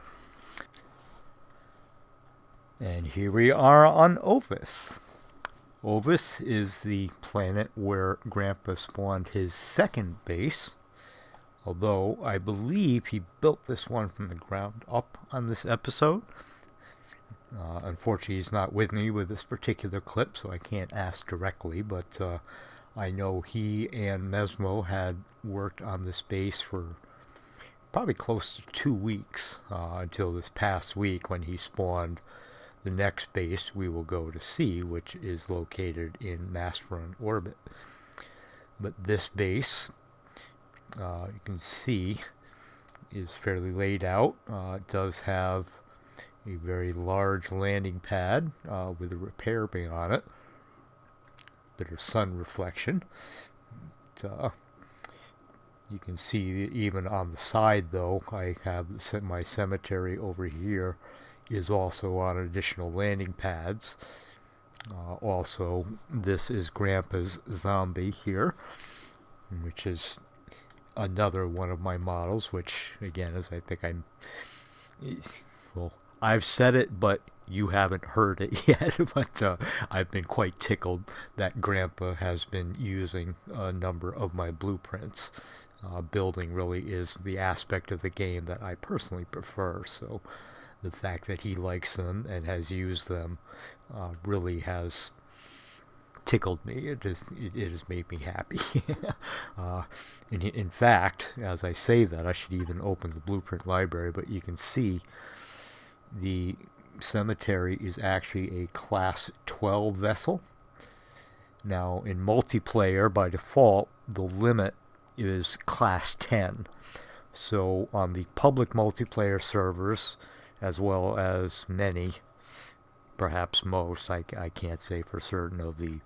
And here we are on Ovis. Ovis is the planet where Grandpa spawned his second base, although I believe he built this one from the ground up on this episode. Unfortunately, he's not with me with this particular clip, so I can't ask directly, but I know he and Mesmo had worked on this base for probably close to 2 weeks, until this past week when he spawned the next base we will go to see, which is located in Masteron orbit. But this base, you can see, is fairly laid out. It does have a very large landing pad with a repair bay on it. Bit of sun reflection. You can see even on the side, though, I have my cemetery over here is also on additional landing pads. Also, this is Grandpa's zombie here, which is another one of my models, which again, as I think well, I've said it, but you haven't heard it yet. But I've been quite tickled that Grandpa has been using a number of my blueprints. Building really is the aspect of the game that I personally prefer, so the fact that he likes them and has used them really has tickled me. It has made me happy. In fact, as I say that, I should even open the blueprint library, but you can see the cemetery is actually a class 12 vessel. Now, in multiplayer, by default, the limit is class 10. So on the public multiplayer servers, as well as many, perhaps most, I can't say for certain, of the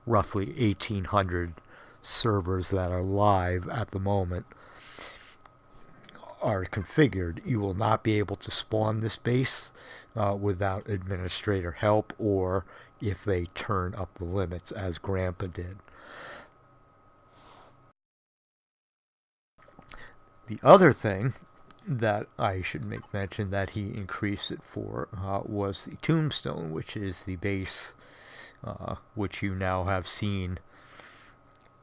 roughly 1,800 servers that are live at the moment, are configured, you will not be able to spawn this base without administrator help, or if they turn up the limits, as Grandpa did. The other thing that I should make mention that he increased it for was the tombstone, which is the base which you now have seen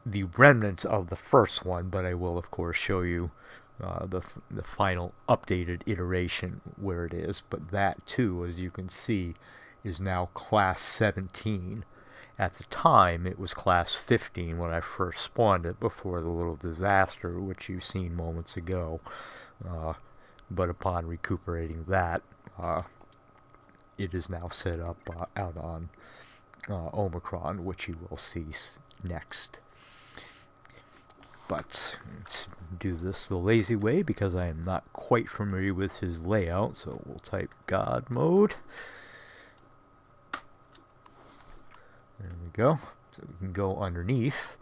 the remnants of the first one, but I will of course show you the final updated iteration where it is. But that too, as you can see, is now class 17. At the time, it was class 15 when I first spawned it before the little disaster, which you've seen moments ago. But upon recuperating that, it is now set up out on Omicron, which you will see next. But let's do this the lazy way, because I am not quite familiar with his layout, so we'll type God mode. There we go. So we can go underneath.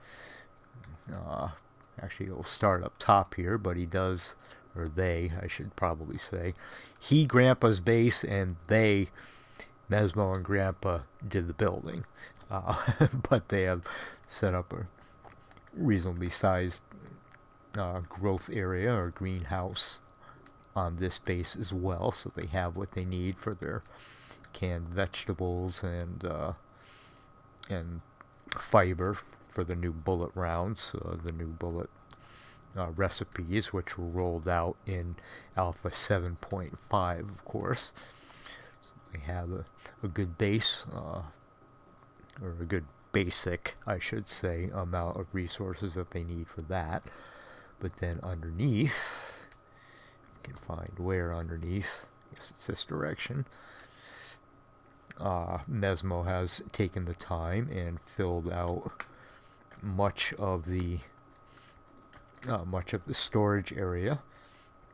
Actually, it'll start up top here, but he does, or they, I should probably say, he, Grandpa's base, and they, Mesmo and Grandpa, did the building. But they have set up a reasonably sized growth area or greenhouse on this base as well, so they have what they need for their canned vegetables and fiber for the new bullet rounds, the new bullet recipes, which were rolled out in Alpha 7.5, of course. So they have a good base, or a good basic, I should say, amount of resources that they need for that. But then underneath, you can find where underneath, I guess it's this direction, Mesmo has taken the time and filled out much of the storage area,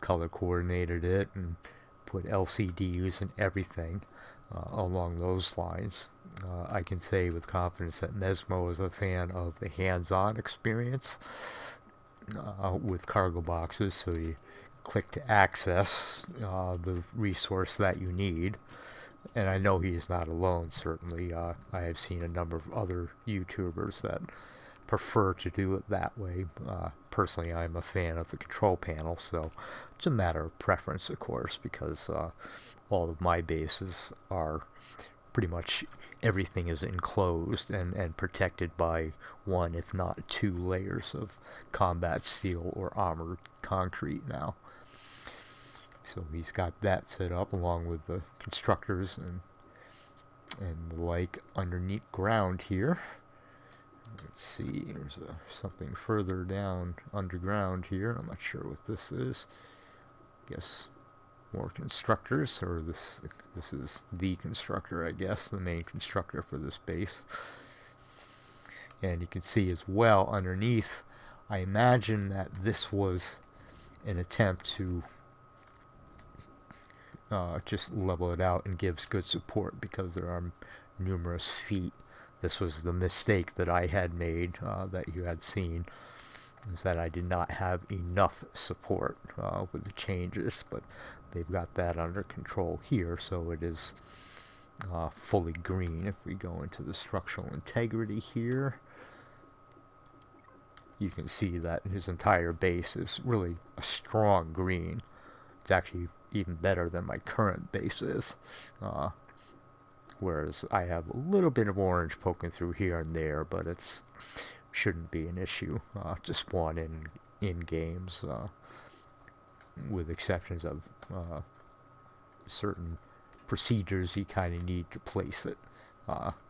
color coordinated it, and put LCDs and everything along those lines. I can say with confidence that Mesmo is a fan of the hands-on experience with cargo boxes, so you click to access the resource that you need. And I know he is not alone, certainly. I have seen a number of other YouTubers that prefer to do it that way. Personally, I'm a fan of the control panel, so it's a matter of preference, of course, because all of my bases are pretty much everything is enclosed and protected by one, if not two, layers of combat steel or armored concrete now. So he's got that set up along with the constructors and the like underneath ground here. Let's see, there's something further down underground here. I'm not sure what this is. I guess more constructors, or this is the constructor, I guess, the main constructor for this base. And you can see as well underneath, I imagine that this was an attempt to just level it out and gives good support, because there are numerous feet. This was the mistake that I had made, that you had seen, is that I did not have enough support with the changes, but they've got that under control here, so it is fully green. If we go into the structural integrity here, you can see that his entire base is really a strong green. It's actually even better than my current base is. Whereas I have a little bit of orange poking through here and there, but it's shouldn't be an issue to spawn in games, with exceptions of certain procedures you kind of need to place it,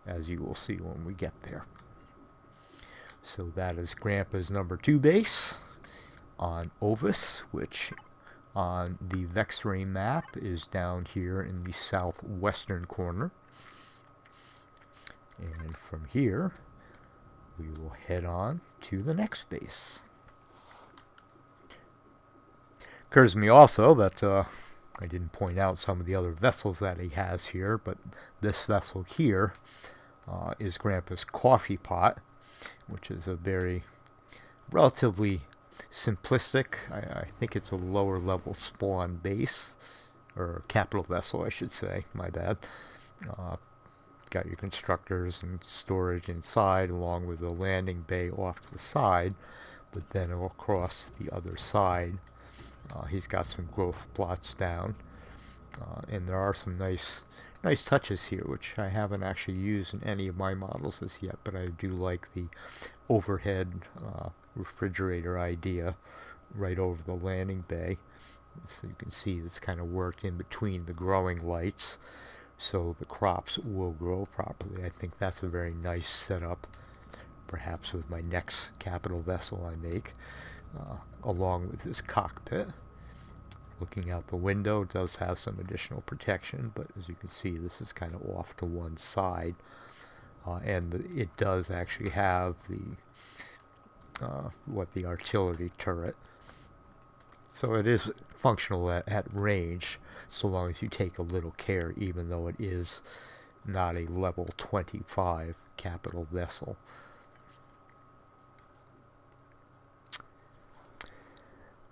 as you will see when we get there. So that is Grandpa's number 2 base on Ovis, which on the Vexray map is down here in the southwestern corner. And from here, we will head on to the next base. Occurs to me also that I didn't point out some of the other vessels that he has here, but this vessel here is Grandpa's coffee pot, which is a very relatively simplistic, I think it's a lower level spawn base, or capital vessel I should say, my bad. Got your constructors and storage inside, along with a landing bay off to the side, but then across the other side he's got some growth plots down, and there are some nice touches here, which I haven't actually used in any of my models as yet, but I do like the overhead refrigerator idea right over the landing bay. So you can see it's kind of worked in between the growing lights, so the crops will grow properly. I think that's a very nice setup, perhaps with my next capital vessel I make, along with this cockpit. Looking out the window does have some additional protection, but as you can see, this is kind of off to one side, and it does actually have the artillery turret, so it is functional at range, so long as you take a little care, even though it is not a level 25 capital vessel.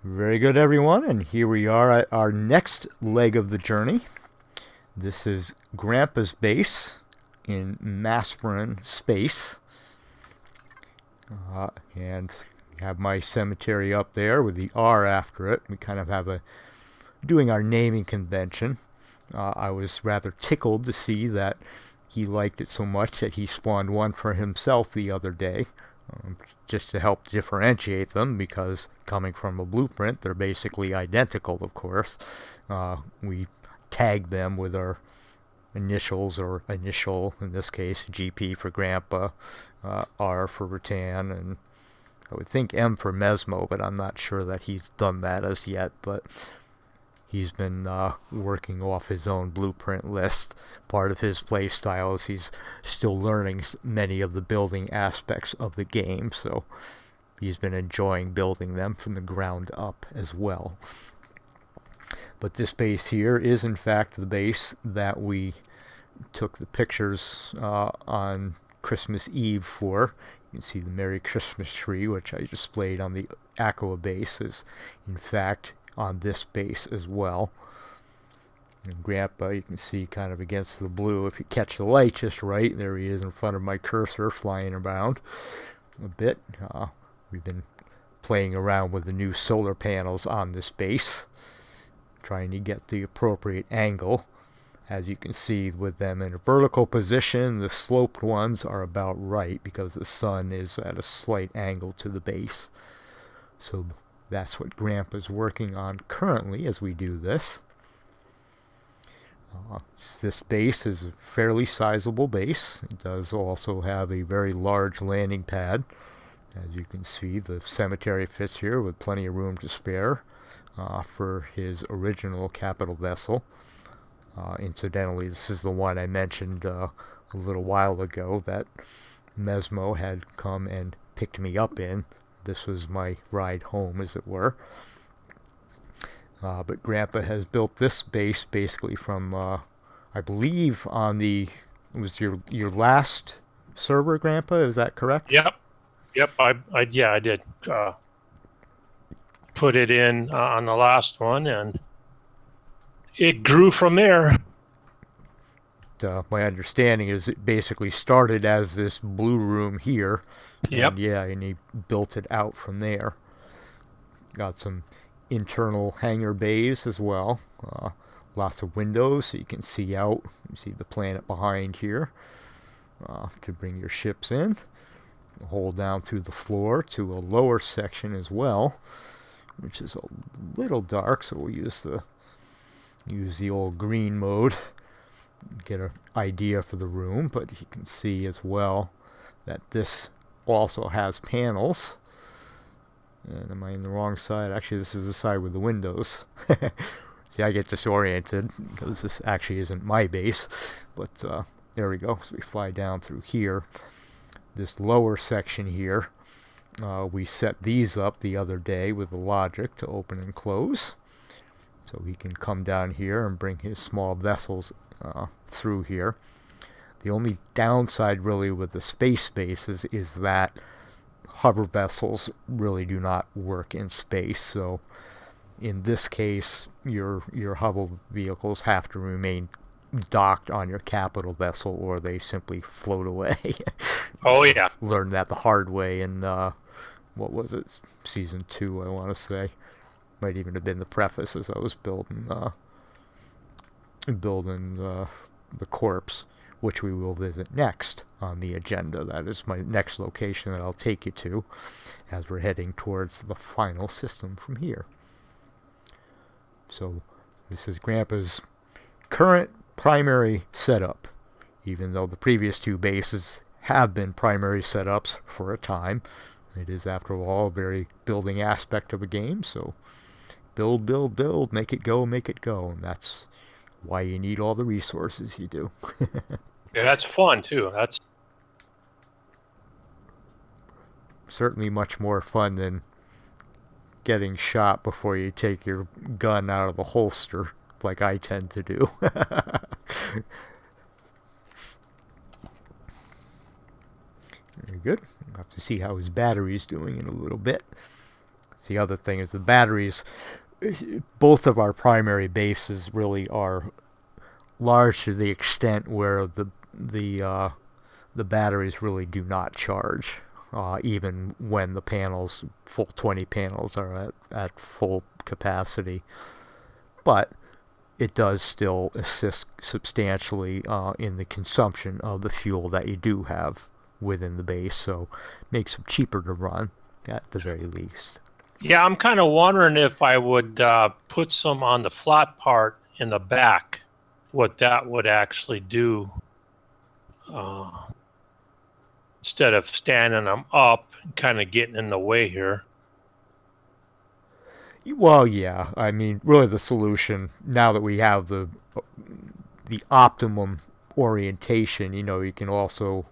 Very good, everyone, and here we are at our next leg of the journey. This is Grandpa's base in Masperin space, and we have my cemetery up there with the R after it. We kind of have doing our naming convention. I was rather tickled to see that he liked it so much that he spawned one for himself the other day, just to help differentiate them, because coming from a blueprint, they're basically identical, of course. We tag them with our initials, or initial, in this case, GP for Grandpa, R for Rattan, and I would think M for Mesmo, but I'm not sure that he's done that as yet, but he's been working off his own blueprint list. Part of his play style is he's still learning many of the building aspects of the game, so he's been enjoying building them from the ground up as well. But this base here is in fact the base that we took the pictures on Christmas Eve for. You can see the Merry Christmas tree, which I displayed on the Aqua base, is in fact on this base as well. And Grandpa, you can see kind of against the blue, if you catch the light just right, there he is in front of my cursor, flying around a bit. We've been playing around with the new solar panels on this base, trying to get the appropriate angle. As you can see, with them in a vertical position, the sloped ones are about right because the sun is at a slight angle to the base. So that's what Grandpa's working on currently as we do this. This base is a fairly sizable base. It does also have a very large landing pad. As you can see, the cemetery fits here with plenty of room to spare for his original capital vessel. Incidentally, this is the one I mentioned a little while ago that Mesmo had come and picked me up in. This was my ride home, as it were. But Grandpa has built this base basically from, I believe, on the, it was your last server, Grandpa, is that correct? Yep. I did put it in on the last one, and it grew from there. my understanding is it basically started as this blue room here. Yep. And he built it out from there. Got some internal hangar bays as well. Lots of windows so you can see out. You see the planet behind here to bring your ships in. Hole down through the floor to a lower section as well, which is a little dark, so we'll use the old green mode. Get an idea for the room, but you can see as well that this also has panels. And am I in the wrong side? Actually, this is the side with the windows. See, I get disoriented because this actually isn't my base, but there we go. So we fly down through here. This lower section here, we set these up the other day with the logic to open and close. So he can come down here and bring his small vessels through here. The only downside really with the space bases is that hover vessels really do not work in space. So in this case, your hover vehicles have to remain docked on your capital vessel, or they simply float away. Oh yeah. Learned that the hard way in what was it, season 2, I want to say. Might even have been the preface as I was building the corpse, which we will visit next on the agenda. That is my next location that I'll take you to as we're heading towards the final system from here. So this is Grandpa's current primary setup, even though the previous 2 bases have been primary setups for a time. It is, after all, a very building aspect of a game, so build, build, build, make it go, and that's why you need all the resources you do. Yeah, that's fun too. That's certainly much more fun than getting shot before you take your gun out of the holster, like I tend to do. Very good. We'll have to see how his battery's doing in a little bit. The other thing is the batteries. Both of our primary bases really are large to the extent where the batteries really do not charge, even when the panels, full 20 panels, are at full capacity. But it does still assist substantially in the consumption of the fuel that you do have within the base, so it makes them cheaper to run at the very least. Yeah, I'm kind of wondering if I would put some on the flat part in the back, what that would actually do instead of standing them up and kind of getting in the way here. Well, yeah, I mean, really the solution, now that we have the optimum orientation, you can also,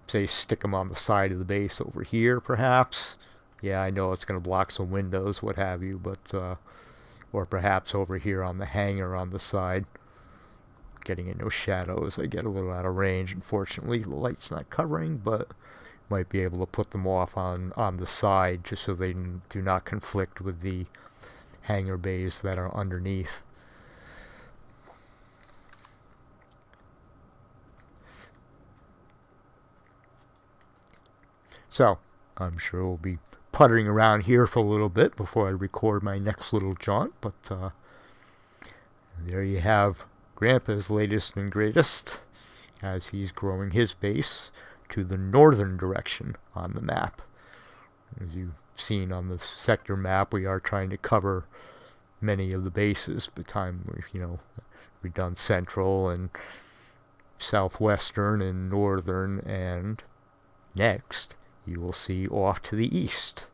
say, stick them on the side of the base over here, perhaps. Yeah, I know it's going to block some windows, what have you, but, or perhaps over here on the hangar on the side. Getting into shadows, I get a little out of range. Unfortunately, the light's not covering, but might be able to put them off on the side just so they do not conflict with the hangar bays that are underneath. So, I'm sure we'll be puttering around here for a little bit before I record my next little jaunt, but there you have Grandpa's latest and greatest as he's growing his base to the northern direction on the map. As you've seen on the sector map, we are trying to cover many of the bases by the time we've done central and southwestern and northern, and next you will see off to the east.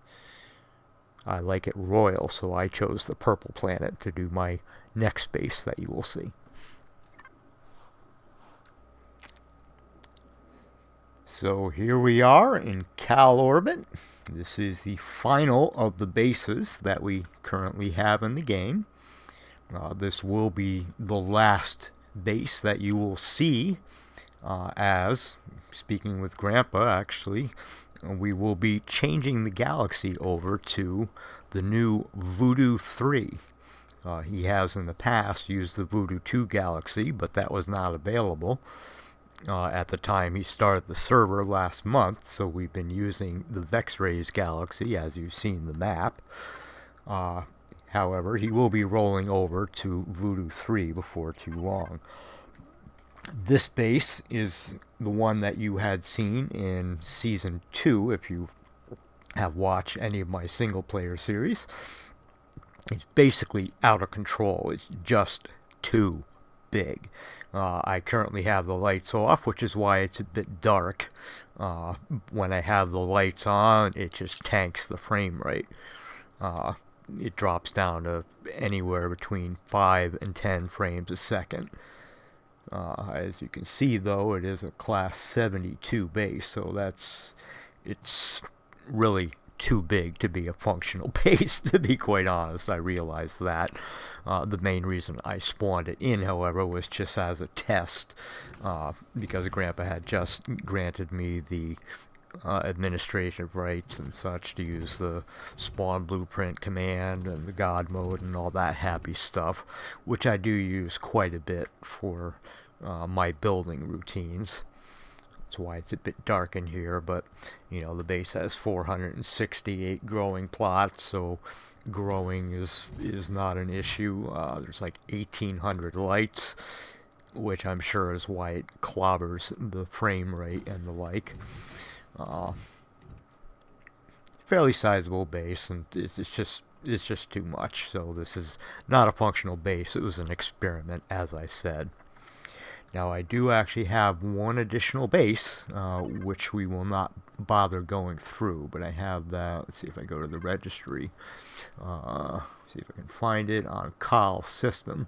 I like it royal, so I chose the purple planet to do my next base that you will see. So here we are in Cal orbit. This is the final of the bases that we currently have in the game. This will be the last base that you will see as, speaking with Grandpa actually, we will be changing the galaxy over to the new Voodoo 3. He has in the past used the Voodoo 2 Galaxy, but that was not available at the time he started the server last month, so we've been using the Vexrays Galaxy, as you've seen the map. However, he will be rolling over to Voodoo 3 before too long. This base is the one that you had seen in Season 2, if you have watched any of my single-player series. It's basically out of control. It's just too big. I currently have the lights off, which is why it's a bit dark. When I have the lights on, it just tanks the frame rate. It drops down to anywhere between 5 and 10 frames a second. As you can see, though, it is a Class 72 base, so it's really too big to be a functional base, to be quite honest. I realized that. The main reason I spawned it in, however, was just as a test, because Grandpa had just granted me the administrative rights and such to use the spawn blueprint command and the god mode and all that happy stuff, which I do use quite a bit for my building routines. That's why it's a bit dark in here, but you know, the base has 468 growing plots, so growing is not an issue. There's like 1,800 lights, which I'm sure is why it clobbers the frame rate and the like. Fairly sizable base, and it's just too much. So this is not a functional base. It was an experiment, as I said. Now I do actually have one additional base, which we will not bother going through, but I have that. Let's see if I go to the registry. See if I can find it on Carl's system,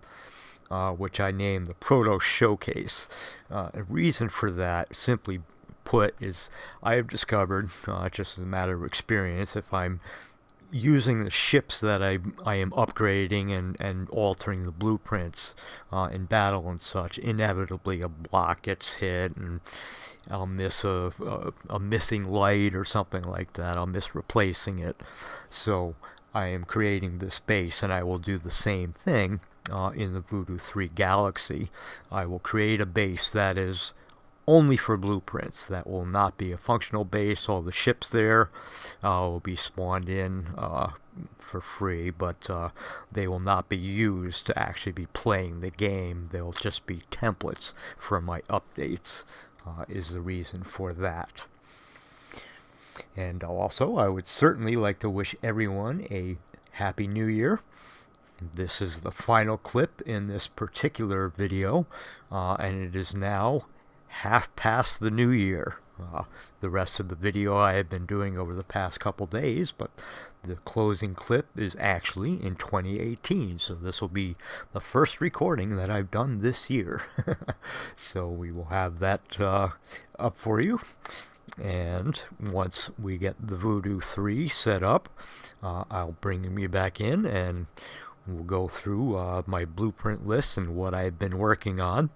which I named the Proto Showcase. A reason for that, simply put, is I have discovered, just as a matter of experience, if I'm using the ships that I am upgrading and altering the blueprints in battle and such, inevitably a block gets hit and I'll miss a missing light or something like that. I'll miss replacing it. So I am creating this base, and I will do the same thing in the Voodoo 3 Galaxy. I will create a base that is only for blueprints. That will not be a functional base. All the ships there will be spawned in for free, but they will not be used to actually be playing the game. They'll just be templates for my updates, is the reason for that. And also, I would certainly like to wish everyone a Happy New Year. This is the final clip in this particular video, and it is now half past the new year. The rest of the video I have been doing over the past couple days, but the closing clip is actually in 2018, so this will be the first recording that I've done this year. So we will have that up for you, and once we get the Voodoo 3 set up, I'll bring you back in and we'll go through my blueprint list and what I've been working on,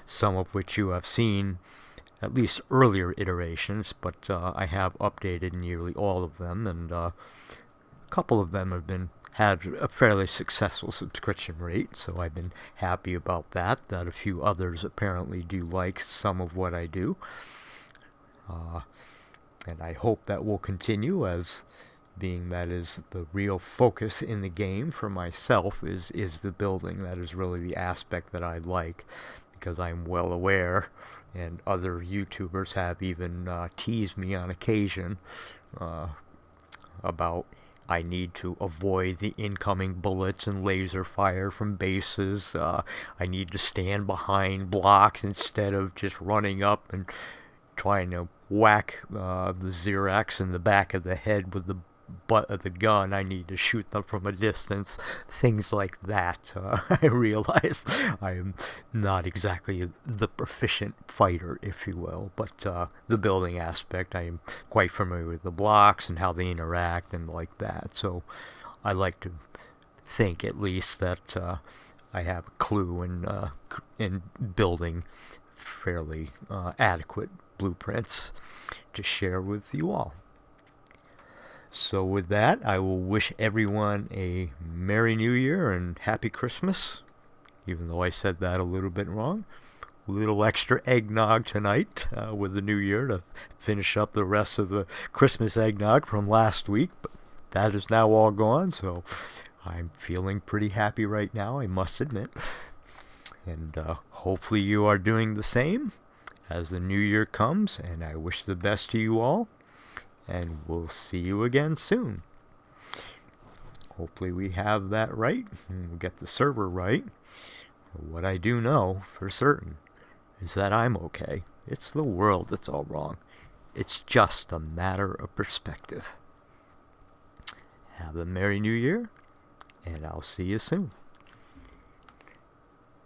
some of which you have seen at least earlier iterations, but I have updated nearly all of them, and a couple of them have had a fairly successful subscription rate, so I've been happy about that. That a few others apparently do like some of what I do, and I hope that will continue, as being that is the real focus in the game for myself, is the building. That is really the aspect that I like, because I'm well aware, and other YouTubers have even teased me on occasion about I need to avoid the incoming bullets and laser fire from bases. I need to stand behind blocks instead of just running up and trying to whack the Xerax in the back of the head with the butt of the gun. I need to shoot them from a distance, things like that. I realize I am not exactly the proficient fighter, if you will, but the building aspect, I am quite familiar with the blocks and how they interact and like that, so I like to think at least that I have a clue in building fairly adequate blueprints to share with you all. So with that, I will wish everyone a Merry New Year and Happy Christmas, even though I said that a little bit wrong. A little extra eggnog tonight with the New Year to finish up the rest of the Christmas eggnog from last week, but that is now all gone, so I'm feeling pretty happy right now, I must admit. And hopefully you are doing the same as the new year comes, and I wish the best to you all, and we'll see you again soon. Hopefully we have that right, and we'll get the server right. What I do know for certain is that I'm okay. It's the world that's all wrong. It's just a matter of perspective. Have a Merry New Year, and I'll see you soon.